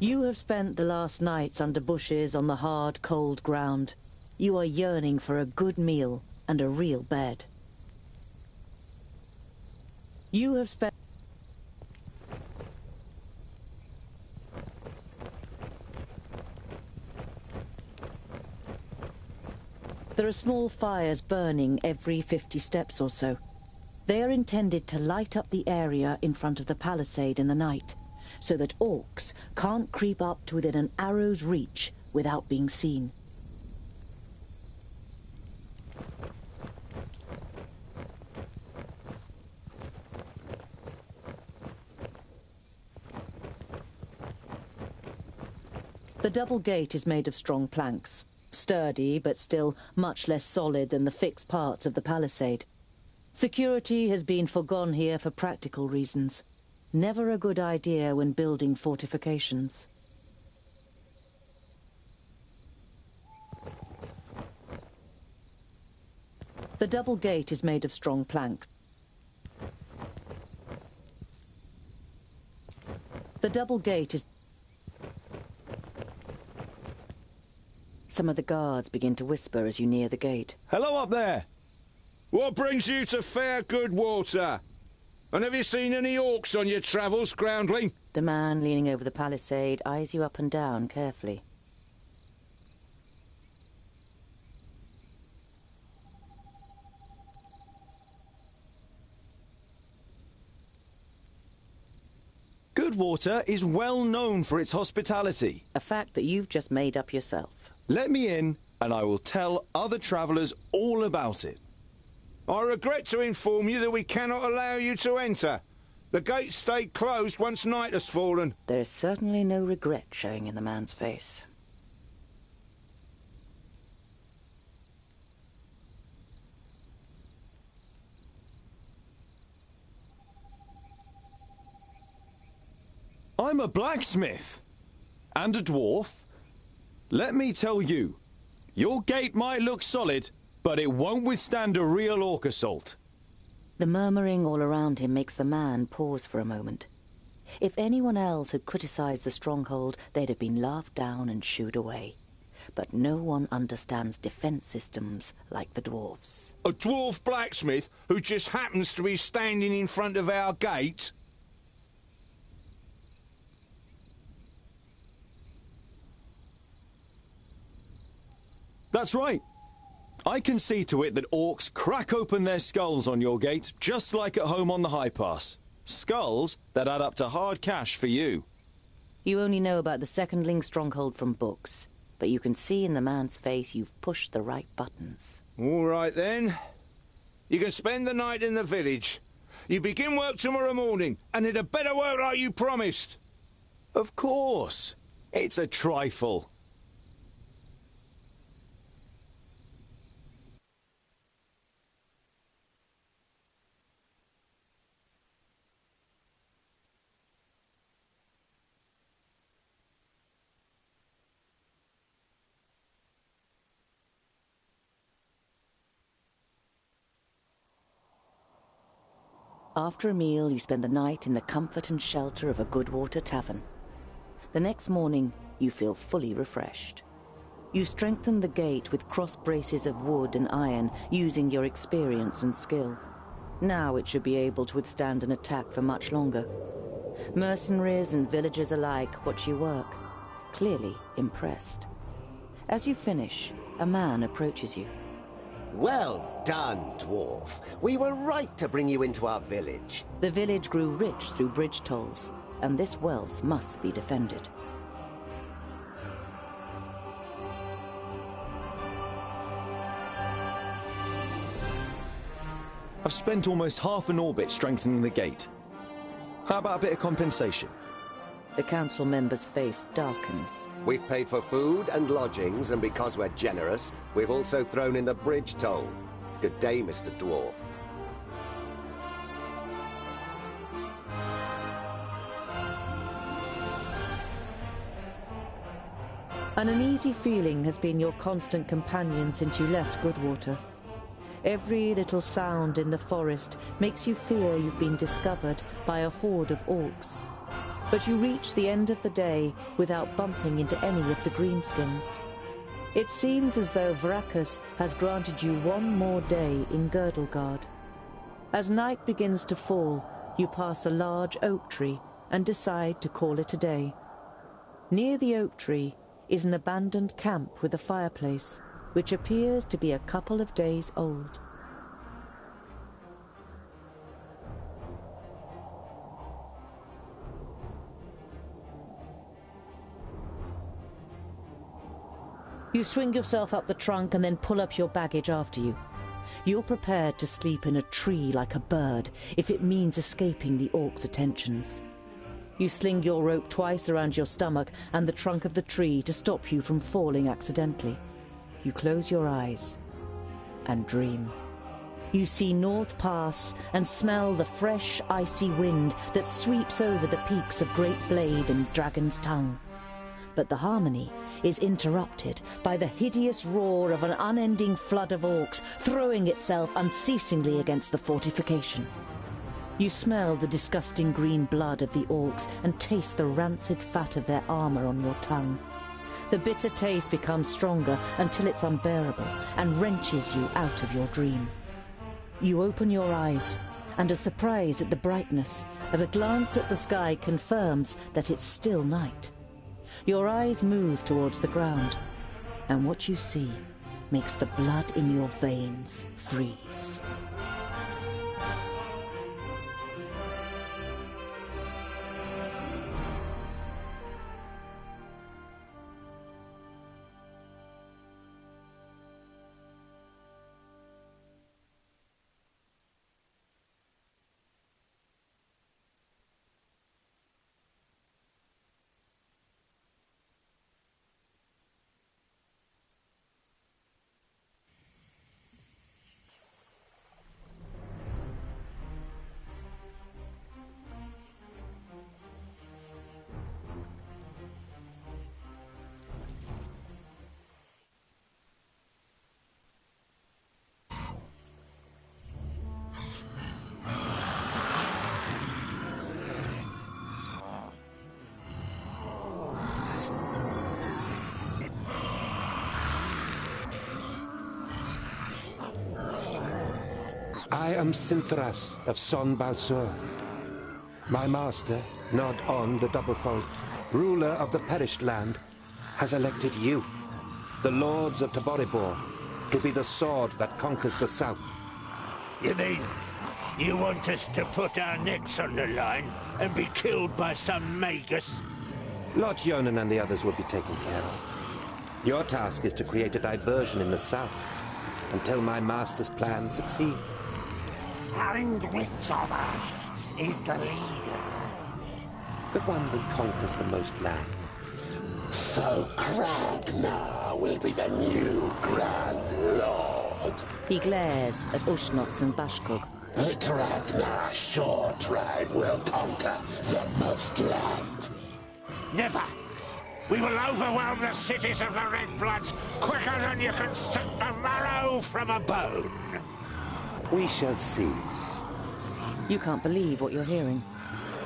You have spent the last nights under bushes on the hard, cold ground. You are yearning for a good meal and a real bed. You have spent... There are small fires burning every 50 steps or so. They are intended to light up the area in front of the palisade in the night, so that orcs can't creep up to within an arrow's reach without being seen. The double gate is made of strong planks, sturdy but still much less solid than the fixed parts of the palisade. Security has been forgone here for practical reasons. Never a good idea when building fortifications. The double gate is made of strong planks. The double gate is... Some of the guards begin to whisper as you near the gate. Hello up there! What brings you to fair good water? And have you seen any orcs on your travels, groundling? The man leaning over the palisade eyes you up and down carefully. Goodwater is well known for its hospitality. A fact that you've just made up yourself. Let me in, and I will tell other travellers all about it. I regret to inform you that we cannot allow you to enter. The gates stayed closed once night has fallen. There is certainly no regret showing in the man's face. I'm a blacksmith. And a dwarf. Let me tell you, your gate might look solid, but it won't withstand a real orc assault. The murmuring all around him makes the man pause for a moment. If anyone else had criticized the stronghold, they'd have been laughed down and shooed away. But no one understands defense systems like the dwarves. A dwarf blacksmith who just happens to be standing in front of our gate? That's right. I can see to it that orcs crack open their skulls on your gate, just like at home on the High Pass. Skulls that add up to hard cash for you. You only know about the secondling stronghold from books, but you can see in the man's face you've pushed the right buttons. All right then. You can spend the night in the village. You begin work tomorrow morning, and it had better work like you promised. Of course. It's a trifle. After a meal, you spend the night in the comfort and shelter of a Goodwater tavern. The next morning, you feel fully refreshed. You strengthen the gate with cross braces of wood and iron, using your experience and skill. Now it should be able to withstand an attack for much longer. Mercenaries and villagers alike watch you work, clearly impressed. As you finish, a man approaches you. Well done, dwarf. We were right to bring you into our village. The village grew rich through bridge tolls, and this wealth must be defended. I've spent almost half an orbit strengthening the gate. How about a bit of compensation? The council member's face darkens. We've paid for food and lodgings, and because we're generous, we've also thrown in the bridge toll. Good day, Mr. Dwarf. An uneasy feeling has been your constant companion since you left Goodwater. Every little sound in the forest makes you fear you've been discovered by a horde of orcs. But you reach the end of the day without bumping into any of the greenskins. It seems as though Vrakas has granted you one more day in Girdlegard. As night begins to fall, you pass a large oak tree and decide to call it a day. Near the oak tree is an abandoned camp with a fireplace, which appears to be a couple of days old. You swing yourself up the trunk and then pull up your baggage after you. You're prepared to sleep in a tree like a bird if it means escaping the orcs' attentions. You sling your rope twice around your stomach and the trunk of the tree to stop you from falling accidentally. You close your eyes and dream. You see North Pass and smell the fresh, icy wind that sweeps over the peaks of Great Blade and Dragon's Tongue. But the harmony is interrupted by the hideous roar of an unending flood of orcs throwing itself unceasingly against the fortification. You smell the disgusting green blood of the orcs and taste the rancid fat of their armor on your tongue. The bitter taste becomes stronger until it's unbearable and wrenches you out of your dream. You open your eyes and are surprised at the brightness as a glance at the sky confirms that it's still night. Your eyes move towards the ground, and what you see makes the blood in your veins freeze. I am Sinthras of Son Balsur. My master, Nod On the Doublefold, ruler of the perished land, has elected you, the lords of Taboribor, to be the sword that conquers the south. You mean you want us to put our necks on the line and be killed by some magus? Lord Yonan and the others will be taken care of. Your task is to create a diversion in the south until my master's plan succeeds. And which of us is the leader? The one that conquers the most land. So Kragnar will be the new Grand Lord. He glares at Ushnots and Bashkug. The Kragnar Shore tribe will conquer the most land. Never! We will overwhelm the cities of the Red Bloods quicker than you can suck the marrow from a bone. We shall see. You can't believe what you're hearing.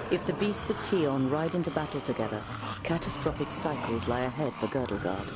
If the beasts of Tion ride into battle together, catastrophic cycles lie ahead for Girdlegard.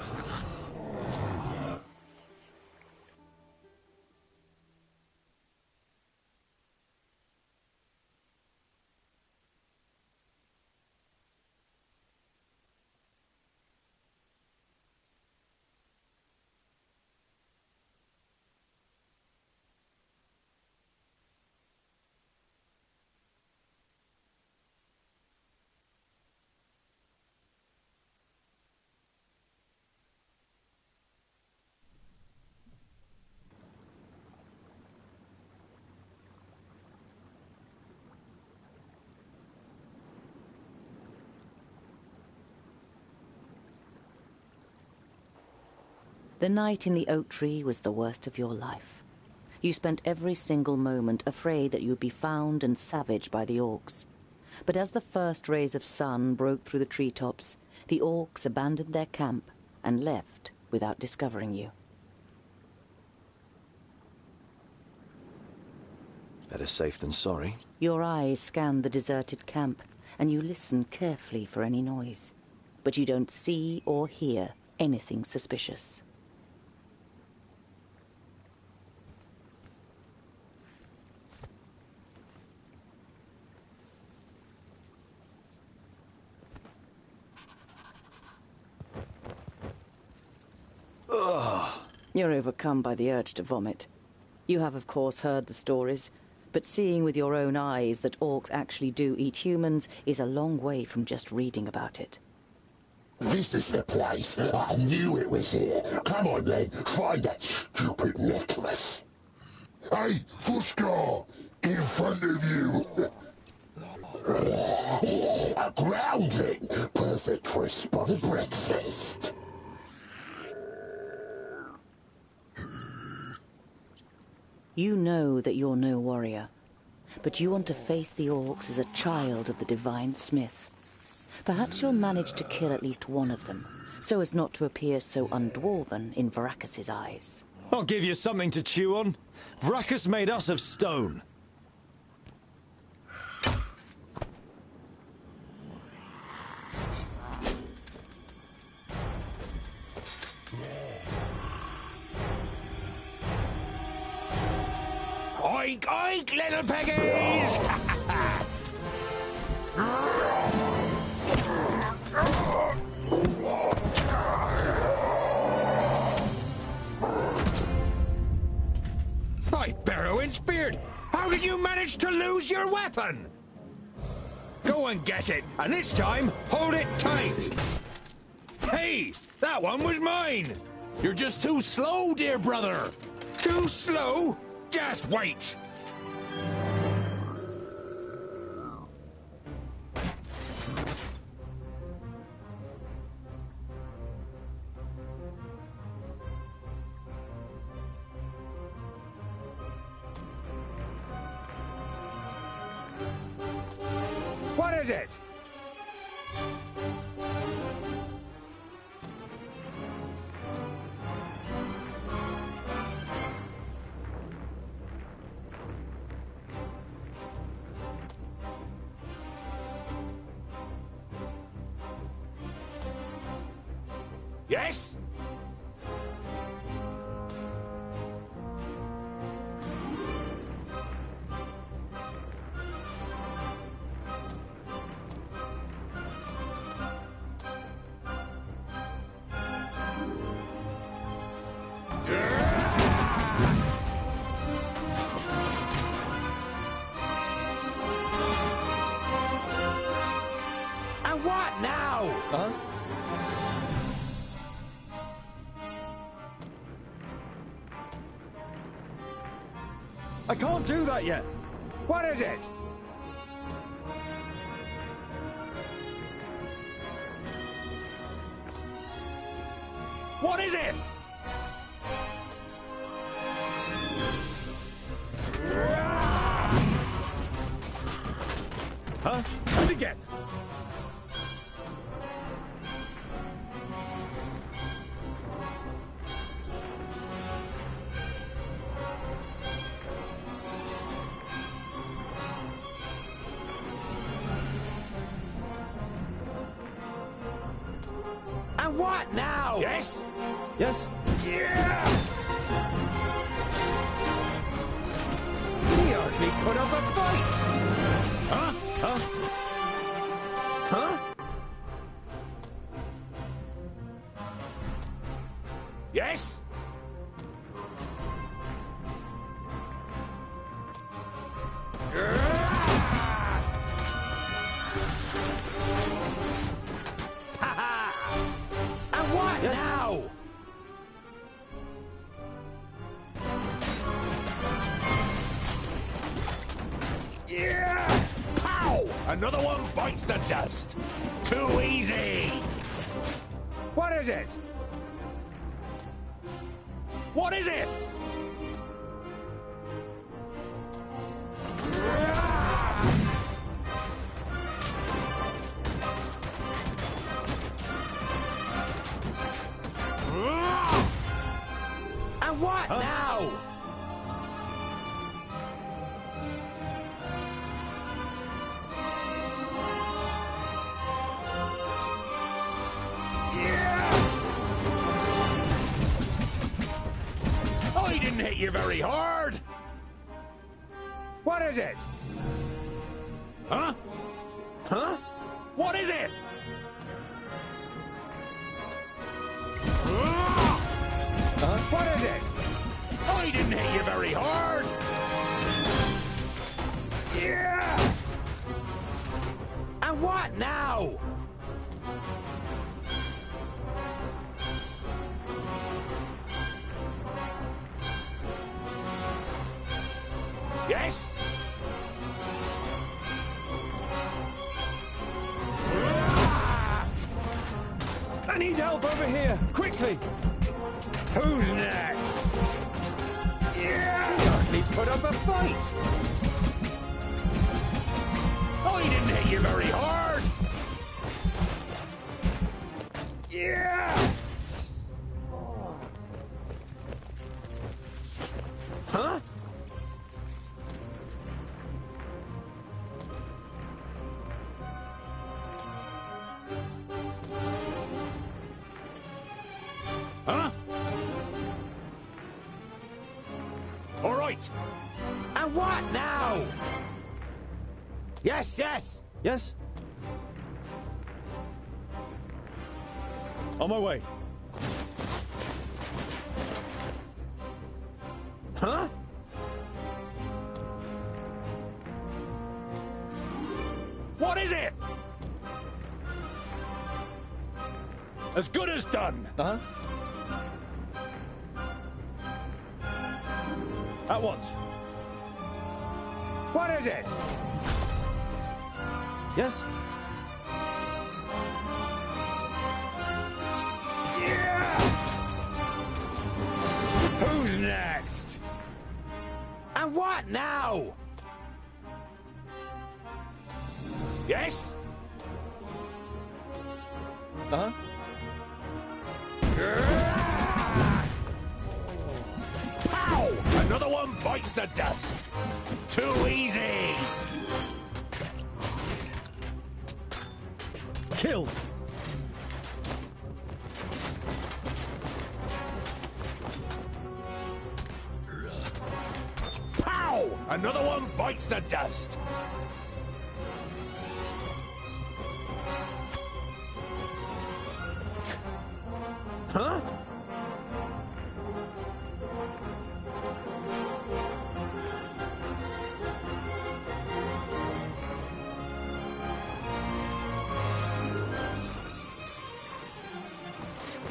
The night in the oak tree was the worst of your life. You spent every single moment afraid that you'd be found and savaged by the orcs. But as the first rays of sun broke through the treetops, the orcs abandoned their camp and left without discovering you. Better safe than sorry. Your eyes scan the deserted camp, and you listen carefully for any noise. But you don't see or hear anything suspicious. You're overcome by the urge to vomit. You have, of course, heard the stories, but seeing with your own eyes that orcs actually do eat humans is a long way from just reading about it. This is the place. I knew it was here. Come on then, find that stupid necklace. Hey, Fuskar! In front of you! A grounding! Perfect for a spotted breakfast. You know that you're no warrior, but you want to face the orcs as a child of the Divine Smith. Perhaps you'll manage to kill at least one of them, so as not to appear so undwarven in Varakis' eyes. I'll give you something to chew on. Vrakas made us of stone. Oink, oink, little piggies! By Barrowin's beard! How did you manage to lose your weapon? Go and get it, and this time, hold it tight! Hey, that one was mine! You're just too slow, dear brother! Too slow? Just wait! What is it? Yes? And what now? Huh? I can't do that yet. What is it? What is it? Huh? And again. And what now? Yes? Yes? Yeah! He hardly put up a fight! Huh? Huh? Huh? Yes? And what Yes. now? Yeah! Pow! Another one bites the dust. Too easy. What is it? What is it? And what now? I didn't hit you very hard. What is it? Huh? Huh? What is it? What is it? I didn't hit you very hard. Yeah! And what now? Yes? I need help over here, quickly. Who's next? Yeah! He hardly put up a fight. I didn't hit you very hard. Yeah! Huh? Huh? All right. And what now? Yes, yes. Yes? On my way. Huh? What is it? As good as done. Uh-huh. At once. What is it? Yes? Yeah! Who's next? And what now? Yes? Uh-huh. Pow! Another one bites the dust. Too easy. Killed. Pow! Another one bites the dust. Huh?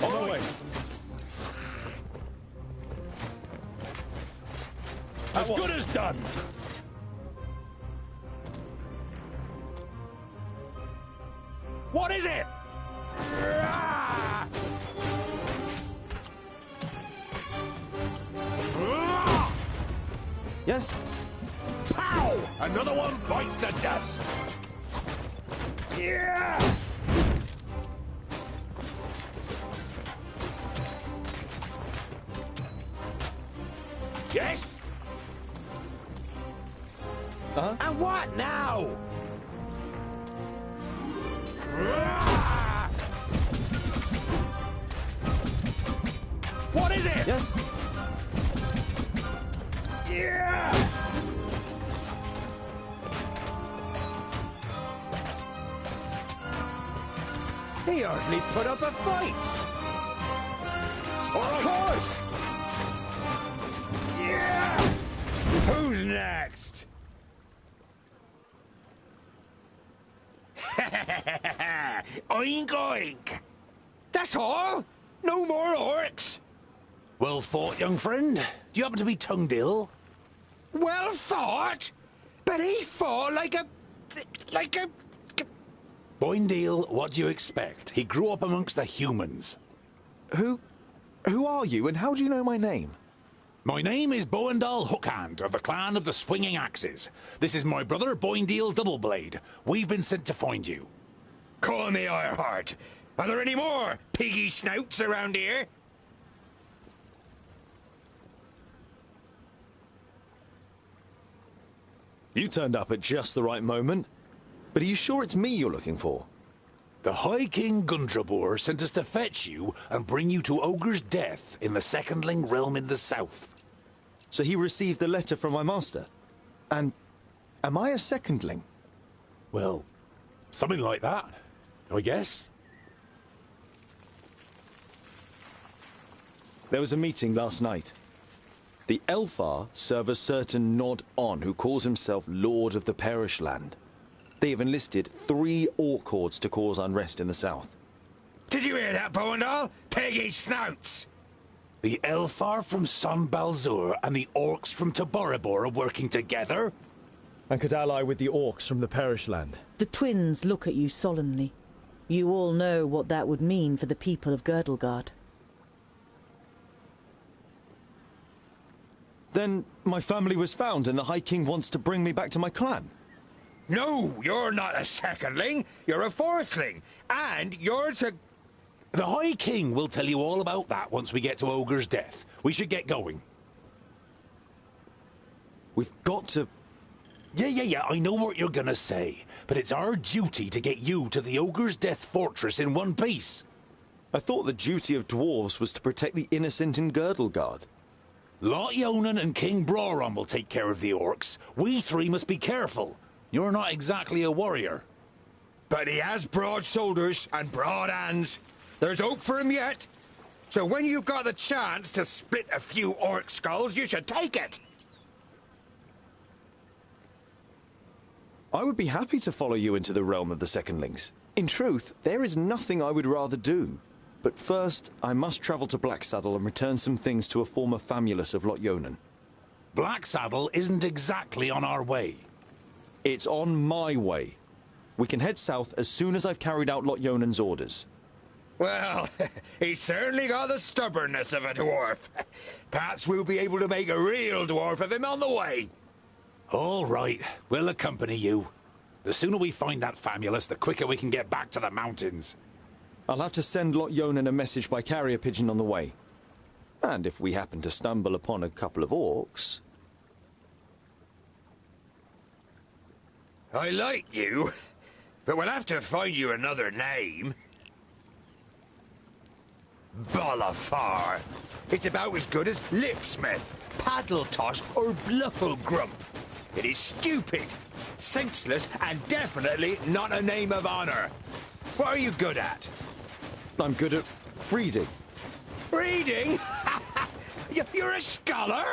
On my way. As good as done. What is it? Yes? Pow! Another one bites the dust. Yeah! Yes? Uh-huh. And what now? What is it? Yes? Yeah! He hardly put up a fight. Of course! Yeah! Who's next? Oink oink! That's all? No more orcs? Well fought, young friend. Do you happen to be tongued ill? Well fought? But he fought like a... Boindale, what do you expect? He grew up amongst the humans. Who are you and how do you know my name? My name is Boindale Hookhand of the clan of the Swinging Axes. This is my brother Boindale Doubleblade. We've been sent to find you. Call me Ironheart. Are there any more piggy snouts around here? You turned up at just the right moment. But are you sure it's me you're looking for? The High King Gundrabor sent us to fetch you and bring you to Ogre's death in the Secondling realm in the south. So he received the letter from my master? And am I a secondling? Well, something like that, I guess. There was a meeting last night. The Elfar serve a certain Nod-On who calls himself Lord of the Perish Land. They have enlisted 3 orc hordes to cause unrest in the south. Did you hear that, Boindale? Peggy snouts! The Elfar from Son Balzur and the orcs from Taboribor are working together? And could ally with the orcs from the Perish Land. The twins look at you solemnly. You all know what that would mean for the people of Girdlegard. Then my family was found and the High King wants to bring me back to my clan. No, you're not a secondling. You're a fourthling. And you're to... The High King will tell you all about that once we get to Ogre's death. We should get going. We've got to... Yeah, I know what you're gonna say, but it's our duty to get you to the Ogre's Death Fortress in one piece. I thought the duty of dwarves was to protect the innocent in Girdlegard. Lot Yonan and King Broron will take care of the orcs. We three must be careful. You're not exactly a warrior. But he has broad shoulders and broad hands. There's hope for him yet. So when you've got the chance to split a few orc skulls, you should take it. I would be happy to follow you into the realm of the Secondlings. In truth, there is nothing I would rather do. But first, I must travel to Blacksaddle and return some things to a former famulus of Lot Yonan. Blacksaddle isn't exactly on our way. It's on my way. We can head south as soon as I've carried out Lot Yonan's orders. Well, he's certainly got the stubbornness of a dwarf. Perhaps we'll be able to make a real dwarf of him on the way. All right, we'll accompany you. The sooner we find that famulus, the quicker we can get back to the mountains. I'll have to send Lot Yonan a message by carrier pigeon on the way. And if we happen to stumble upon a couple of orcs... I like you, but we'll have to find you another name. Bolafar. It's about as good as Lipsmith, Paddletosh, or Blufflegrump. It is stupid, senseless, and definitely not a name of honor. What are you good at? I'm good at reading. Reading? You're a scholar?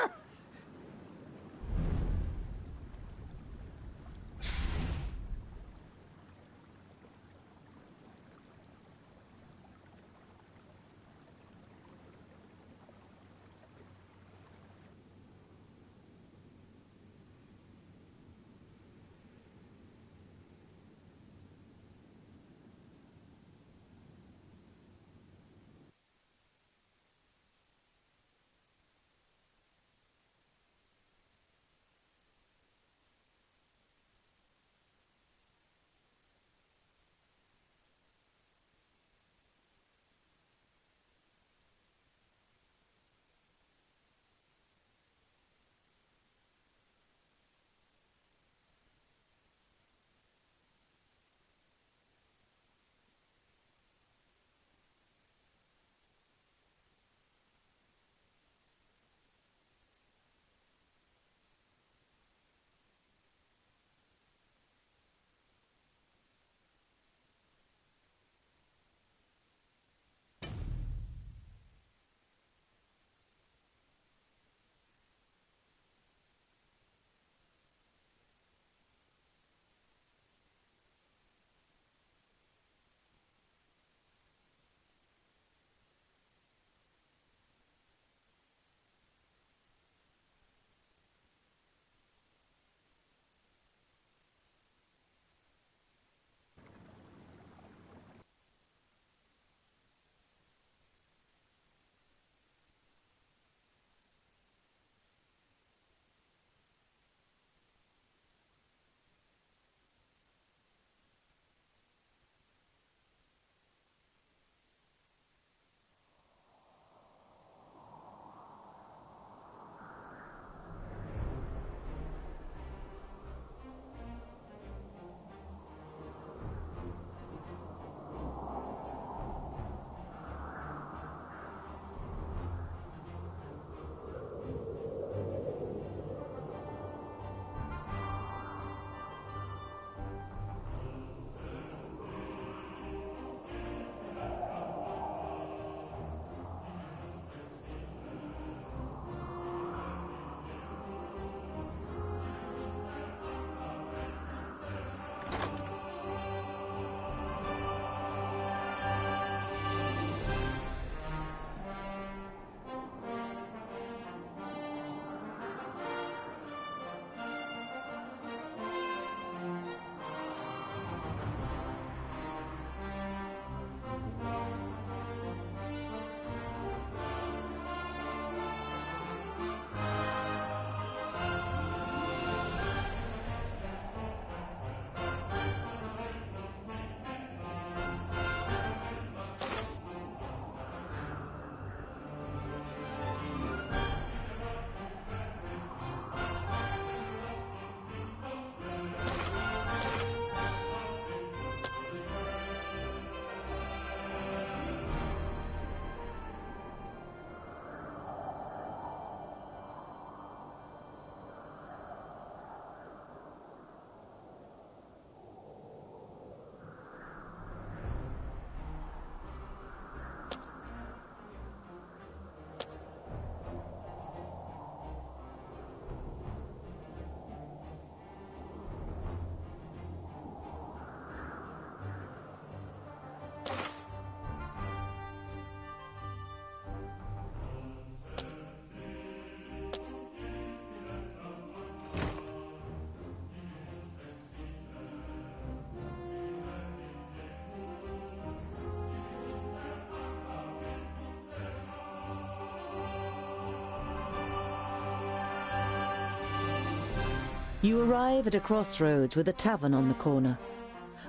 You arrive at a crossroads with a tavern on the corner.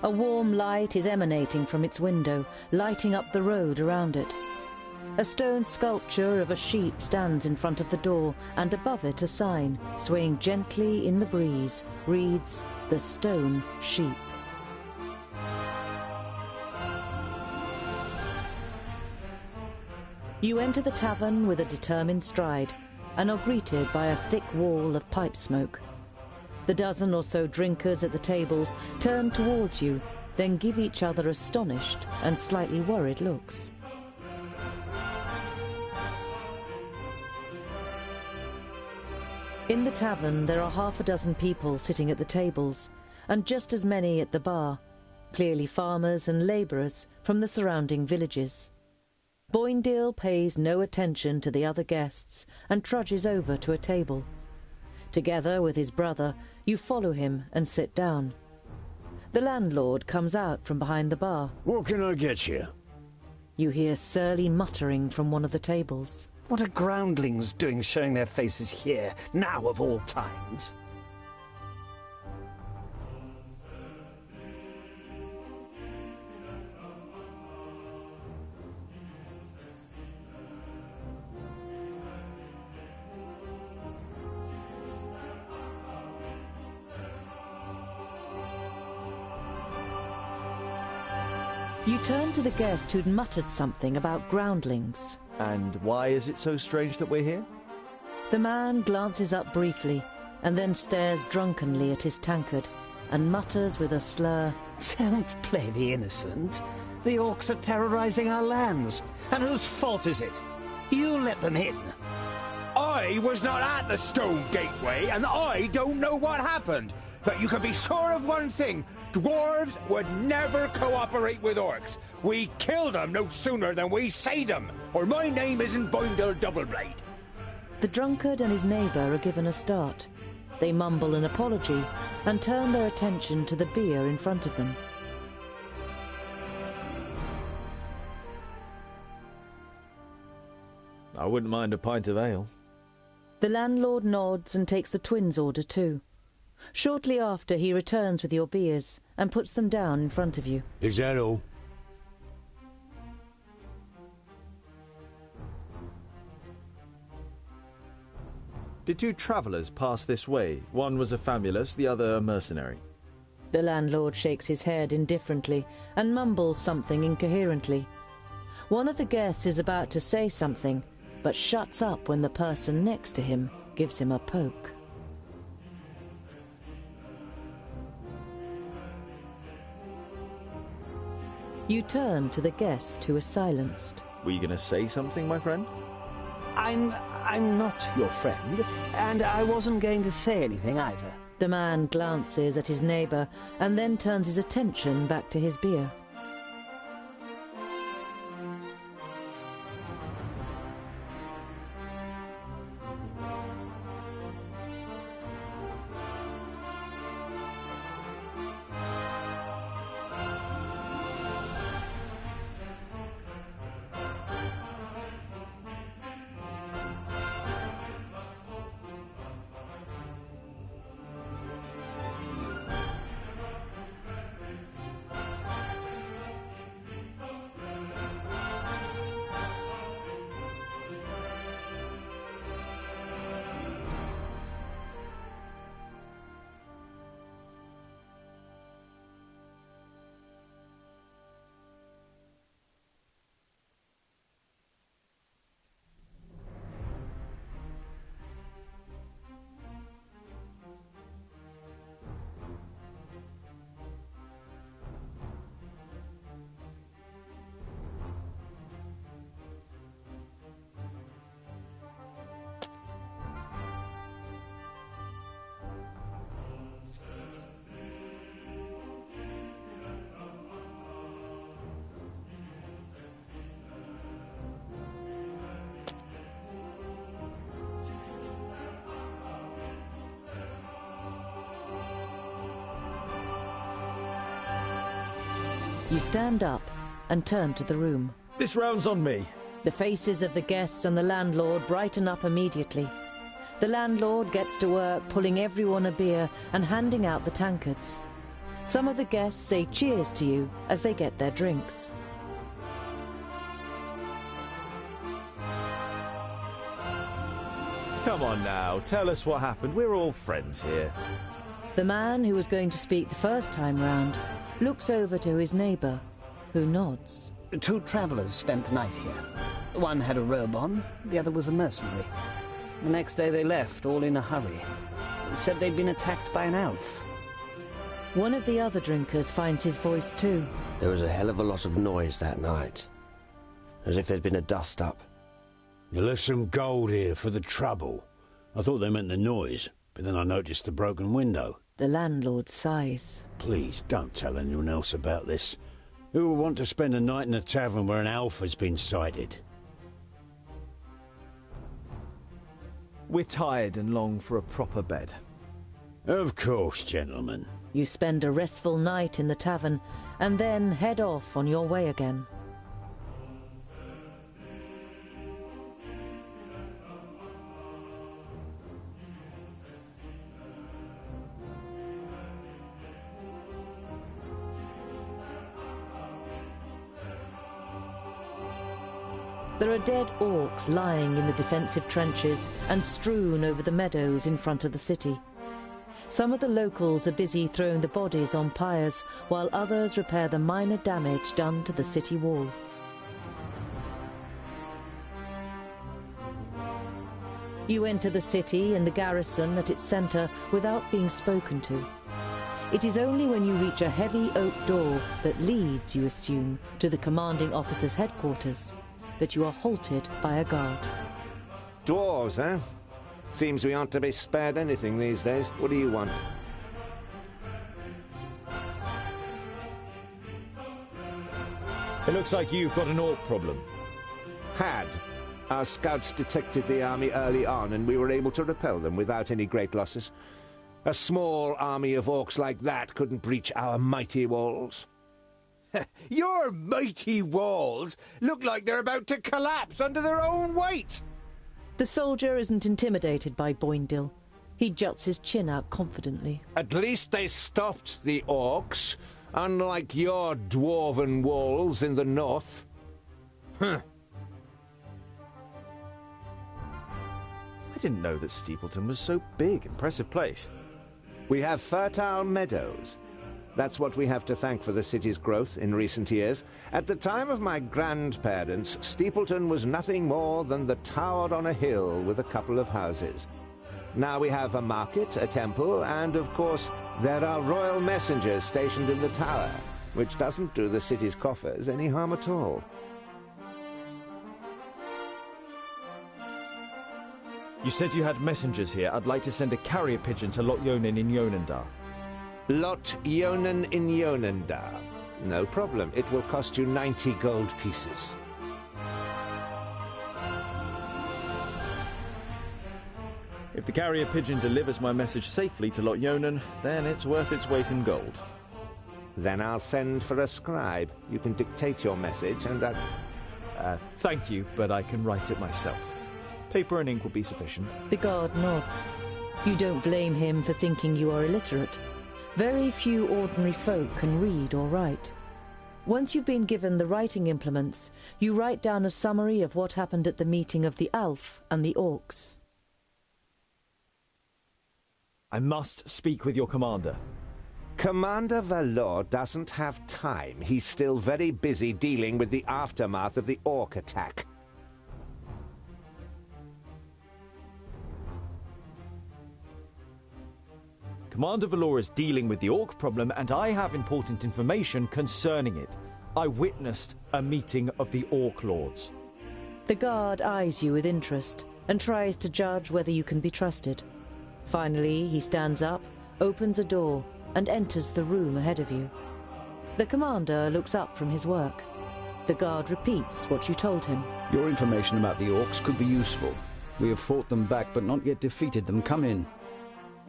A warm light is emanating from its window, lighting up the road around it. A stone sculpture of a sheep stands in front of the door, and above it a sign, swaying gently in the breeze, reads, "The Stone Sheep." You enter the tavern with a determined stride, and are greeted by a thick wall of pipe smoke. The dozen or so drinkers at the tables turn towards you, then give each other astonished and slightly worried looks. In the tavern there are half a dozen people sitting at the tables, and just as many at the bar, clearly farmers and labourers from the surrounding villages. Boindale pays no attention to the other guests and trudges over to a table. Together with his brother, you follow him and sit down. The landlord comes out from behind the bar. What can I get you? You hear surly muttering from one of the tables. What are groundlings doing showing their faces here, now of all times? You turn to the guest who'd muttered something about groundlings. And why is it so strange that we're here? The man glances up briefly, and then stares drunkenly at his tankard, and mutters with a slur, "Don't play the innocent. The orcs are terrorizing our lands. And whose fault is it? You let them in." I was not at the Stone Gateway, and I don't know what happened. But you can be sure of one thing. Dwarves would never cooperate with orcs. We kill them no sooner than we say them, or my name isn't Boindale Doubleblade. The drunkard and his neighbour are given a start. They mumble an apology and turn their attention to the beer in front of them. I wouldn't mind a pint of ale. The landlord nods and takes the twins' order too. Shortly after, he returns with your beers and puts them down in front of you. Is that all? Did two travellers pass this way? One was a famulus, the other a mercenary. The landlord shakes his head indifferently and mumbles something incoherently. One of the guests is about to say something, but shuts up when the person next to him gives him a poke. You turn to the guest who is silenced. Were you going to say something, my friend? I'm not your friend, and I wasn't going to say anything either. The man glances at his neighbour and then turns his attention back to his beer. You stand up and turn to the room. This round's on me. The faces of the guests and the landlord brighten up immediately. The landlord gets to work pulling everyone a beer and handing out the tankards. Some of the guests say cheers to you as they get their drinks. Come on now, tell us what happened. We're all friends here. The man who was going to speak the first time round looks over to his neighbour, who nods. 2 travellers spent the night here. One had a robe on, the other was a mercenary. The next day they left, all in a hurry. Said they'd been attacked by an elf. One of the other drinkers finds his voice too. There was a hell of a lot of noise that night. As if there'd been a dust-up. You left some gold here for the trouble. I thought they meant the noise, but then I noticed the broken window. The landlord sighs. Please, don't tell anyone else about this. Who would want to spend a night in a tavern where an elf has been sighted? We're tired and long for a proper bed. Of course, gentlemen. You spend a restful night in the tavern and then head off on your way again. There are dead orcs lying in the defensive trenches and strewn over the meadows in front of the city. Some of the locals are busy throwing the bodies on pyres, while others repair the minor damage done to the city wall. You enter the city and the garrison at its centre without being spoken to. It is only when you reach a heavy oak door that leads, you assume, to the commanding officer's headquarters, that you are halted by a guard. Dwarves, eh? Seems we aren't to be spared anything these days. What do you want? It looks like you've got an orc problem. Had. Our scouts detected the army early on, and we were able to repel them without any great losses. A small army of orcs like that couldn't breach our mighty walls. Your mighty walls look like they're about to collapse under their own weight! The soldier isn't intimidated by Boindil. He juts his chin out confidently. At least they stopped the orcs, unlike your dwarven walls in the north. Huh. I didn't know that Steepleton was so big. Impressive place. We have fertile meadows. That's what we have to thank for the city's growth in recent years. At the time of my grandparents, Steepleton was nothing more than the tower on a hill with a couple of houses. Now we have a market, a temple, and of course, there are royal messengers stationed in the tower, which doesn't do the city's coffers any harm at all. You said you had messengers here. I'd like to send a carrier pigeon to Lot Yonan in Yonendar. Lot Yonan in Yonendar. No problem. It will cost you 90 gold pieces. If the carrier pigeon delivers my message safely to Lot Yonan, then it's worth its weight in gold. Then I'll send for a scribe. You can dictate your message and that... Thank you, but I can write it myself. Paper and ink will be sufficient. The guard nods. You don't blame him for thinking you are illiterate. Very few ordinary folk can read or write. Once you've been given the writing implements, you write down a summary of what happened at the meeting of the Alf and the Orcs. I must speak with your commander. Commander Valor doesn't have time. He's still very busy dealing with the aftermath of the Orc attack. Commander Valor is dealing with the Orc problem, and I have important information concerning it. I witnessed a meeting of the Orc Lords. The guard eyes you with interest and tries to judge whether you can be trusted. Finally, he stands up, opens a door, and enters the room ahead of you. The commander looks up from his work. The guard repeats what you told him. Your information about the Orcs could be useful. We have fought them back, but not yet defeated them. Come in.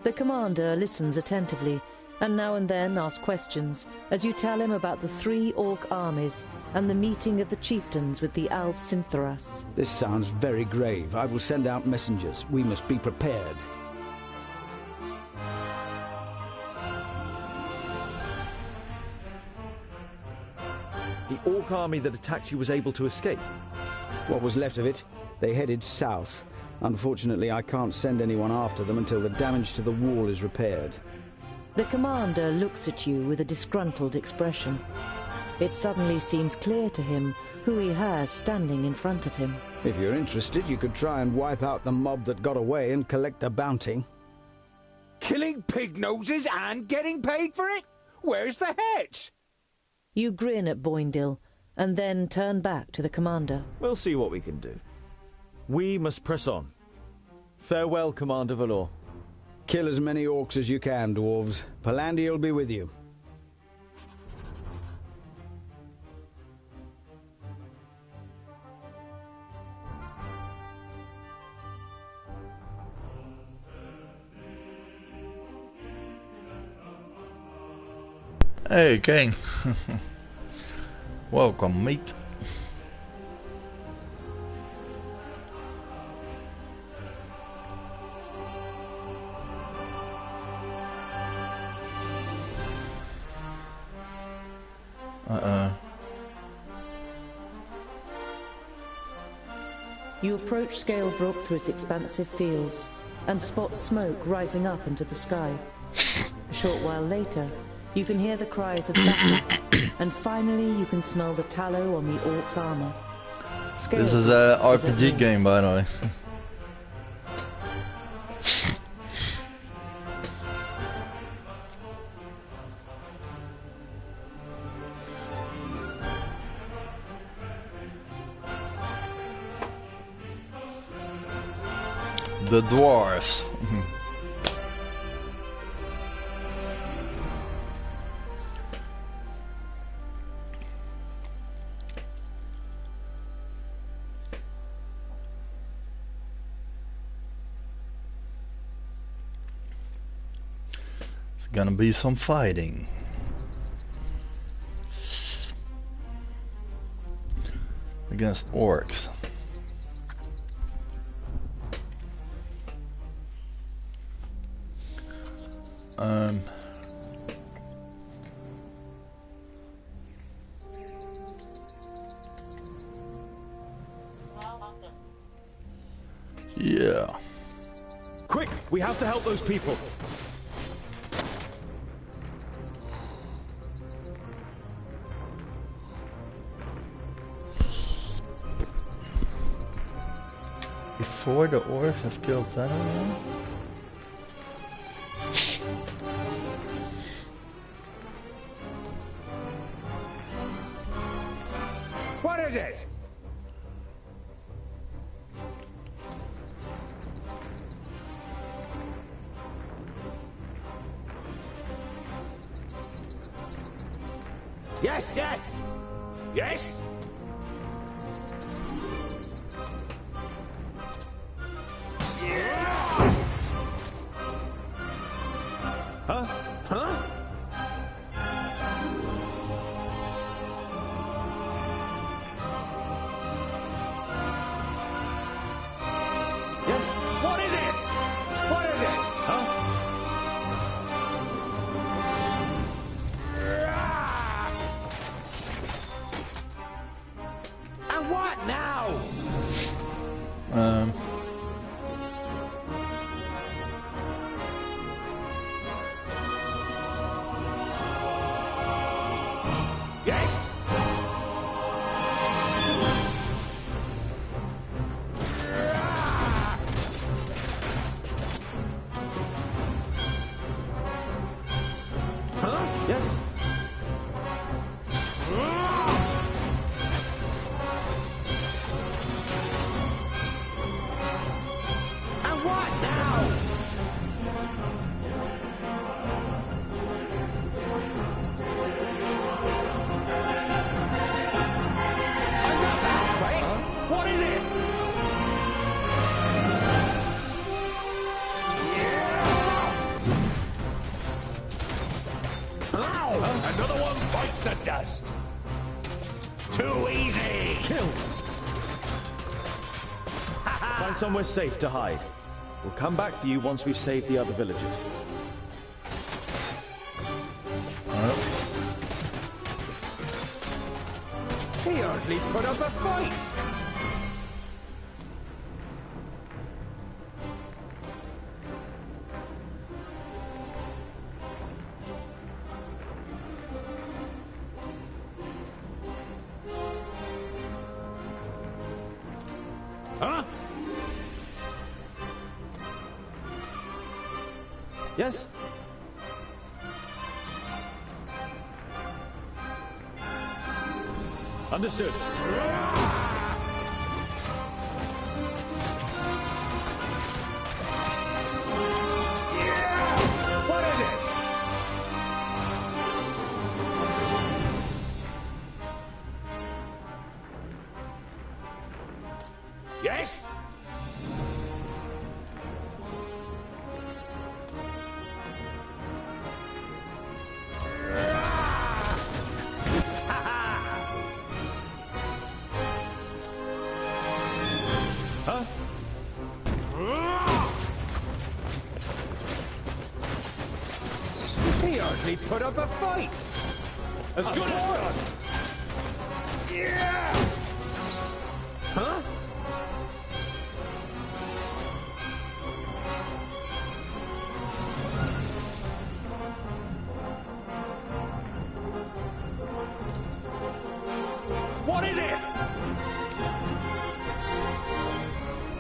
The commander listens attentively and now and then ask questions as you tell him about the 3 orc armies and the meeting of the chieftains with the Alv Sintharas. This sounds very grave. I will send out messengers. We must be prepared. The orc army that attacked you was able to escape? What was left of it? They headed south. Unfortunately, I can't send anyone after them until the damage to the wall is repaired. The commander looks at you with a disgruntled expression. It suddenly seems clear to him who he has standing in front of him. If you're interested, you could try and wipe out the mob that got away and collect the bounty. Killing pig noses and getting paid for it? Where's the hedge? You grin at Boindil, and then turn back to the commander. We'll see what we can do. We must press on. Farewell, Commander Valor. Kill as many orcs as you can, dwarves. Palandir will be with you. Hey, Kane. Welcome, mate. You approach Scalebrook through its expansive fields and spot smoke rising up into the sky. A short while later, you can hear the cries of battle, and finally you can smell the tallow on the orc's armor. This is a RPG game, by the way. The Dwarves. It's gonna be some fighting. Against orcs. Yeah. Quick, we have to help those people. Before the orcs have killed anyone? What is it? Yes, yes! Yes? Huh? Huh? Yes? What is it? What is it? Huh? And what now? Yes? the dust. Too easy. Kill. Find somewhere safe to hide. We'll come back for you once we've saved the other villagers. He hardly put up a fight. Huh? Yes? Understood. What is it? Yes? Huh? He hardly put up a fight. As good as done. Yeah. Huh? What is it?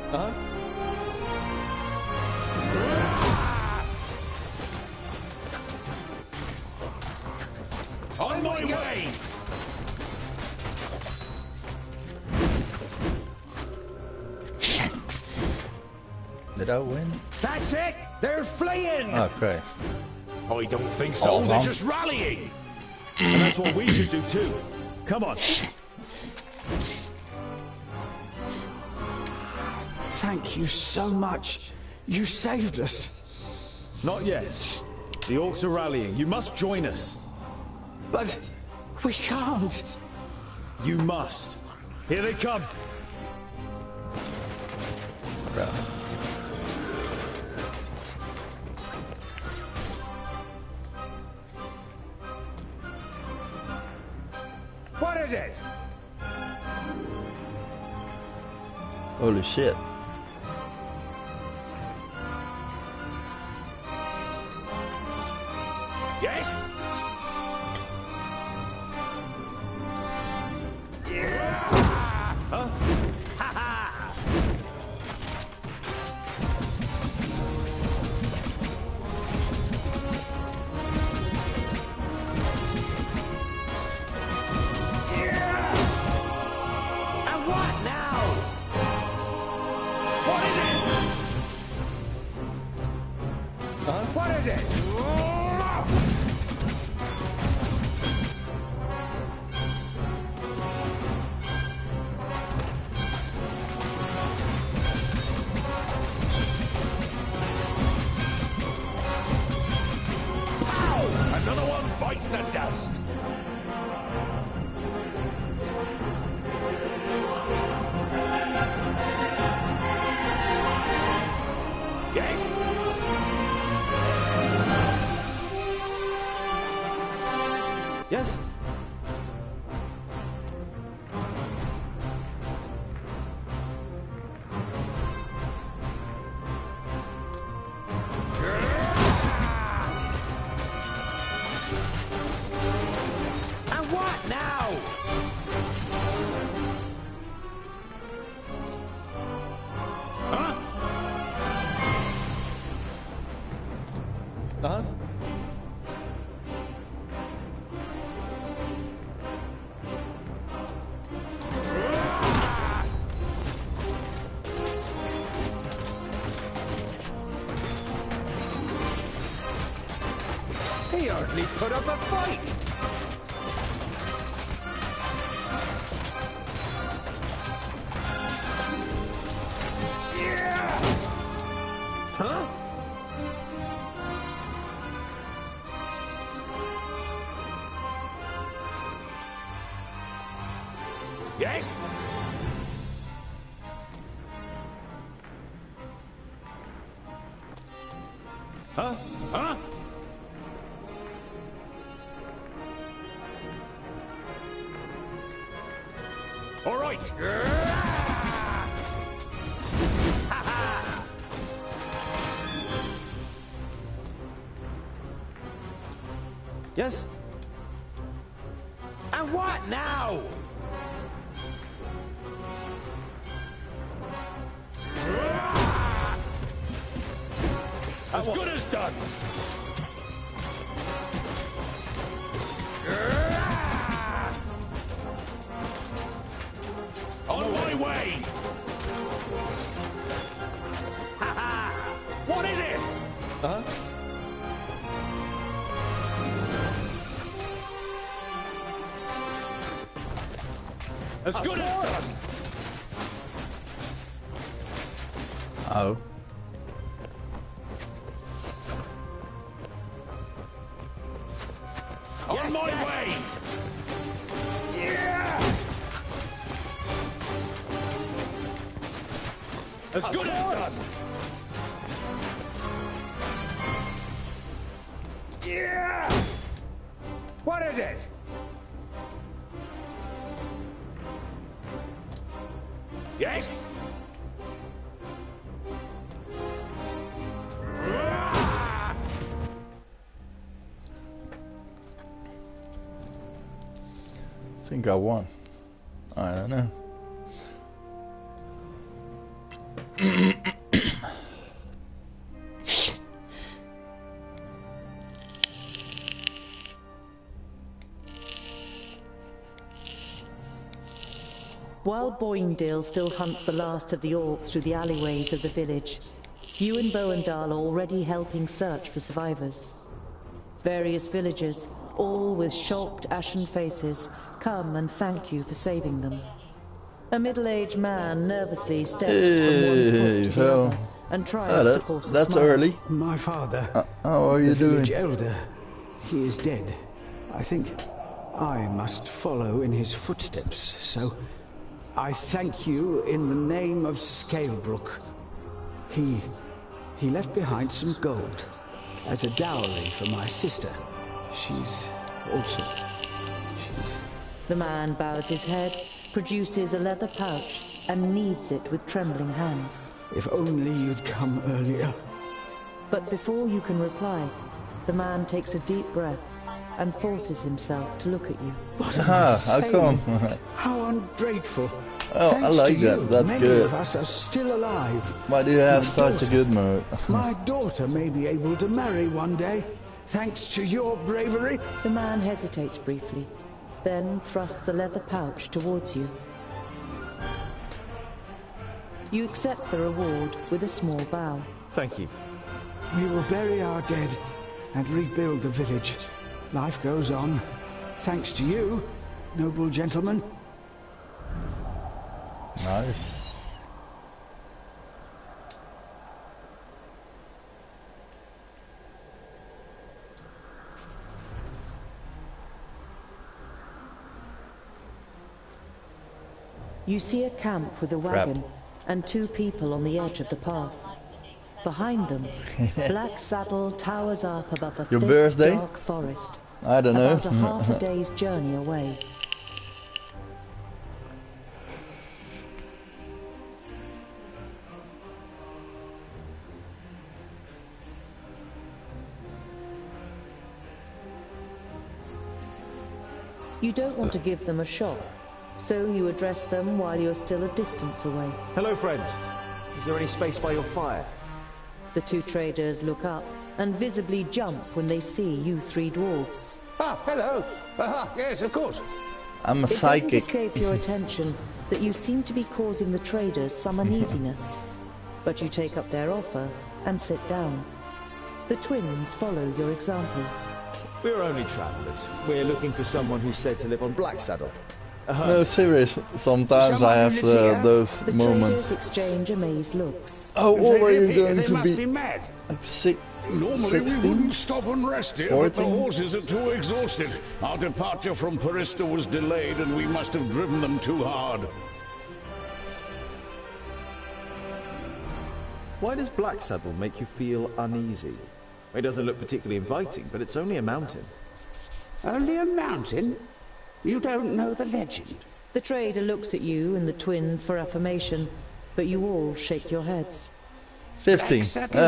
Huh? On my way! Did I win? That's it! They're fleeing! Okay. I don't think so. Hold They're on. just rallying. And that's what we should do too. Come on. Thank you so much. You saved us. Not yet. The orcs are rallying. You must join us. But we can't. You must. Here they come. What is it? Holy shit. Yes? Yeah! Huh? Ha ha! Yeah! And what now? What is it? Huh? What is it? Another one bites the dust. Yes? Yes? And what now? Huh? Huh? He hardly put up a fight. Yeah! Huh? Yes? Huh? Huh? All right. Yes? And what now? As good as done. On my way. What is it? Uh-huh. As good as done. Oh. On my way. Yeah. As good as done. Yeah. What is it? Yes? I think I won. I don't know. While Boindale still hunts the last of the orcs through the alleyways of the village, you and Boendal are already helping search for survivors. Various villagers, all with shocked, ashen faces, come and thank you for saving them. A middle-aged man nervously steps from one foot to the other and tries to force a smile. Early. My father, how are you the village doing? elder, he is dead. I think I must follow in his footsteps, so I thank you in the name of Scalebrook. He left behind some gold as a dowry for my sister. She's... The man bows his head, produces a leather pouch, and kneads it with trembling hands. If only you'd come earlier. But before you can reply, the man takes a deep breath and forces himself to look at you. What how come? How ungrateful. Oh, Thanks I like to that. You, That's many good. of us are still alive. Why do you have My such a daughter- good mood? My daughter may be able to marry one day, thanks to your bravery. The man hesitates briefly, then thrusts the leather pouch towards you. You accept the reward with a small bow. Thank you. We will bury our dead and rebuild the village. Life goes on, thanks to you, noble gentleman. Nice. You see a camp with a wagon and two people on the edge of the path. Behind them, Black Saddle towers up above a Your thick, birthday? dark forest. I don't know. About a half a day's journey away. You don't want to give them a shock, so you address them while you're still a distance away. Hello, friends. Is there any space by your fire? The two traders look up and visibly jump when they see you three dwarves. Ah, hello. Yes, of course. I'm a It psychic. doesn't escape your attention that you seem to be causing the traders some uneasiness, but you take up their offer and sit down. The twins follow your example. We're only travellers. We're looking for someone who's said to live on Black Saddle. No, serious. Sometimes I have those The moments. traders exchange amazed looks. How old are you Here, going they to must be? be mad. Like Normally 16? we wouldn't stop and rest here, but the 14? horses are too exhausted. Our departure from Parista was delayed and we must have driven them too hard. Why does Blacksaddle make you feel uneasy? It doesn't look particularly inviting, but it's only a mountain. Only a mountain? You don't know the legend? The trader looks at you and the twins for affirmation, but you all shake your heads. 15.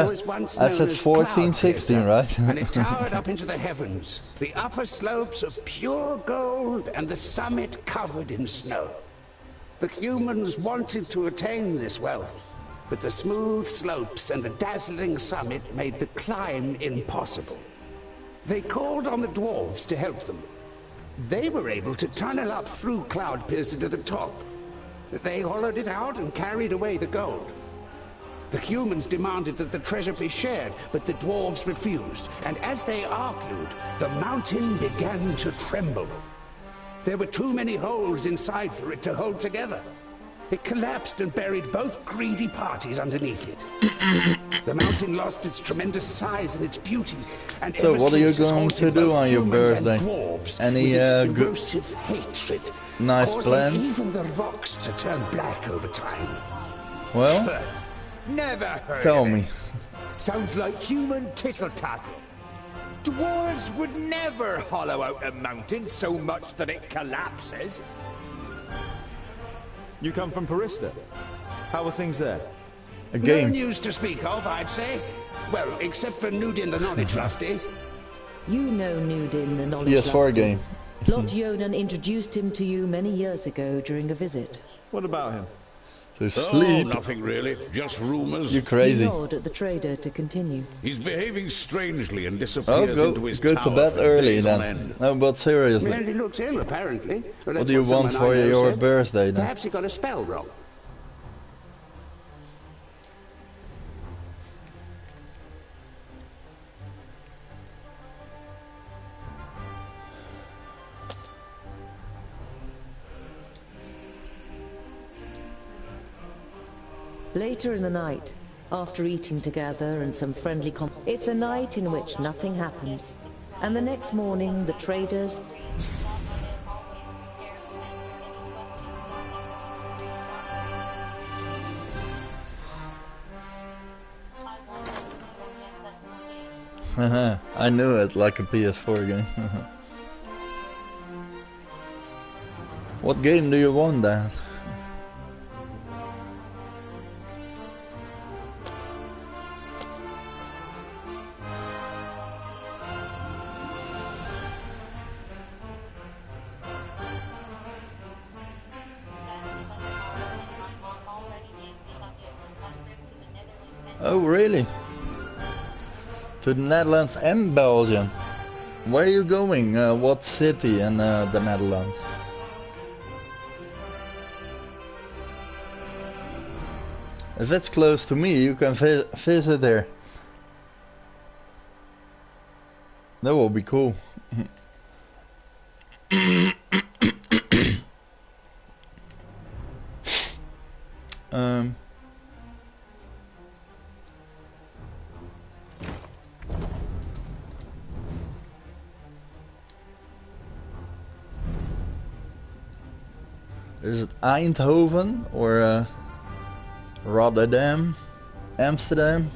Was once I known said as 14, Cloud 16, Piercer, right? and it towered up into the heavens, the upper slopes of pure gold and the summit covered in snow. The humans wanted to attain this wealth, but the smooth slopes and the dazzling summit made the climb impossible. They called on the dwarves to help them. They were able to tunnel up through Cloud Piercer to the top. They hollowed it out and carried away the gold. The humans demanded that the treasure be shared, but the dwarves refused, and as they argued, the mountain began to tremble. There were too many holes inside for it to hold together. It collapsed and buried both greedy parties underneath it. The mountain lost its tremendous size and its beauty, and So ever what are you since it's going to haunted do both on your humans birthday? and dwarves Any with its good, erosive hatred, nice causing plans? even the rocks to turn black over time. Well, Never heard tell of me. it. Sounds like human tittle-tattle. Dwarves would never hollow out a mountain so much that it collapses. You come from Parista. How are things there? No news to speak of, I'd say. Well, except for Nudin the Knowledge Lusty. You know Nudin the Knowledge PS4 Lusty. game. Lot Yonan introduced him to you many years ago during a visit. What about him? To sleep. Oh, nothing really. Just rumors. You crazy. You nod at the trader to continue. He's behaving strangely and Oh, disappears into his go tower to bed for early days on then. end. No, but seriously. Well, he looks ill, apparently. Well, What that's do you want someone for I know your said. birthday then? Perhaps he got a spell wrong. Later in the night, after eating together and some friendly it's a night in which nothing happens. And the next morning, the traders... I knew it, like a PS4 game. What game do you want then? Oh really? To the Netherlands and Belgium. Where are you going? What city in the Netherlands? If it's close to me, you can visit there. That will be cool. Is it Eindhoven or Rotterdam, Amsterdam,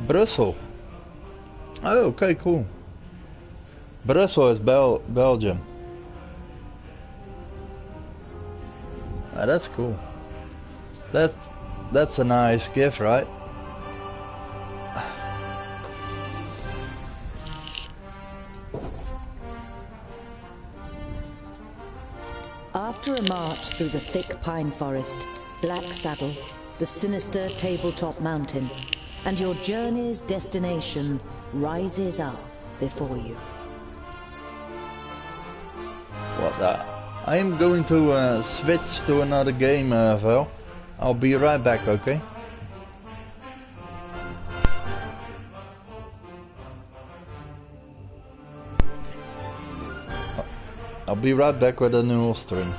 Brussels? Oh, okay, cool. Brussels is Belgium. Ah, that's cool. That's a nice gift, right? After a march through the thick pine forest, Blacksaddle, the sinister tabletop mountain, and your journey's destination rises up before you. What? I am going to switch to another game, Val. I'll be right back, okay? I'll be right back with a new stream.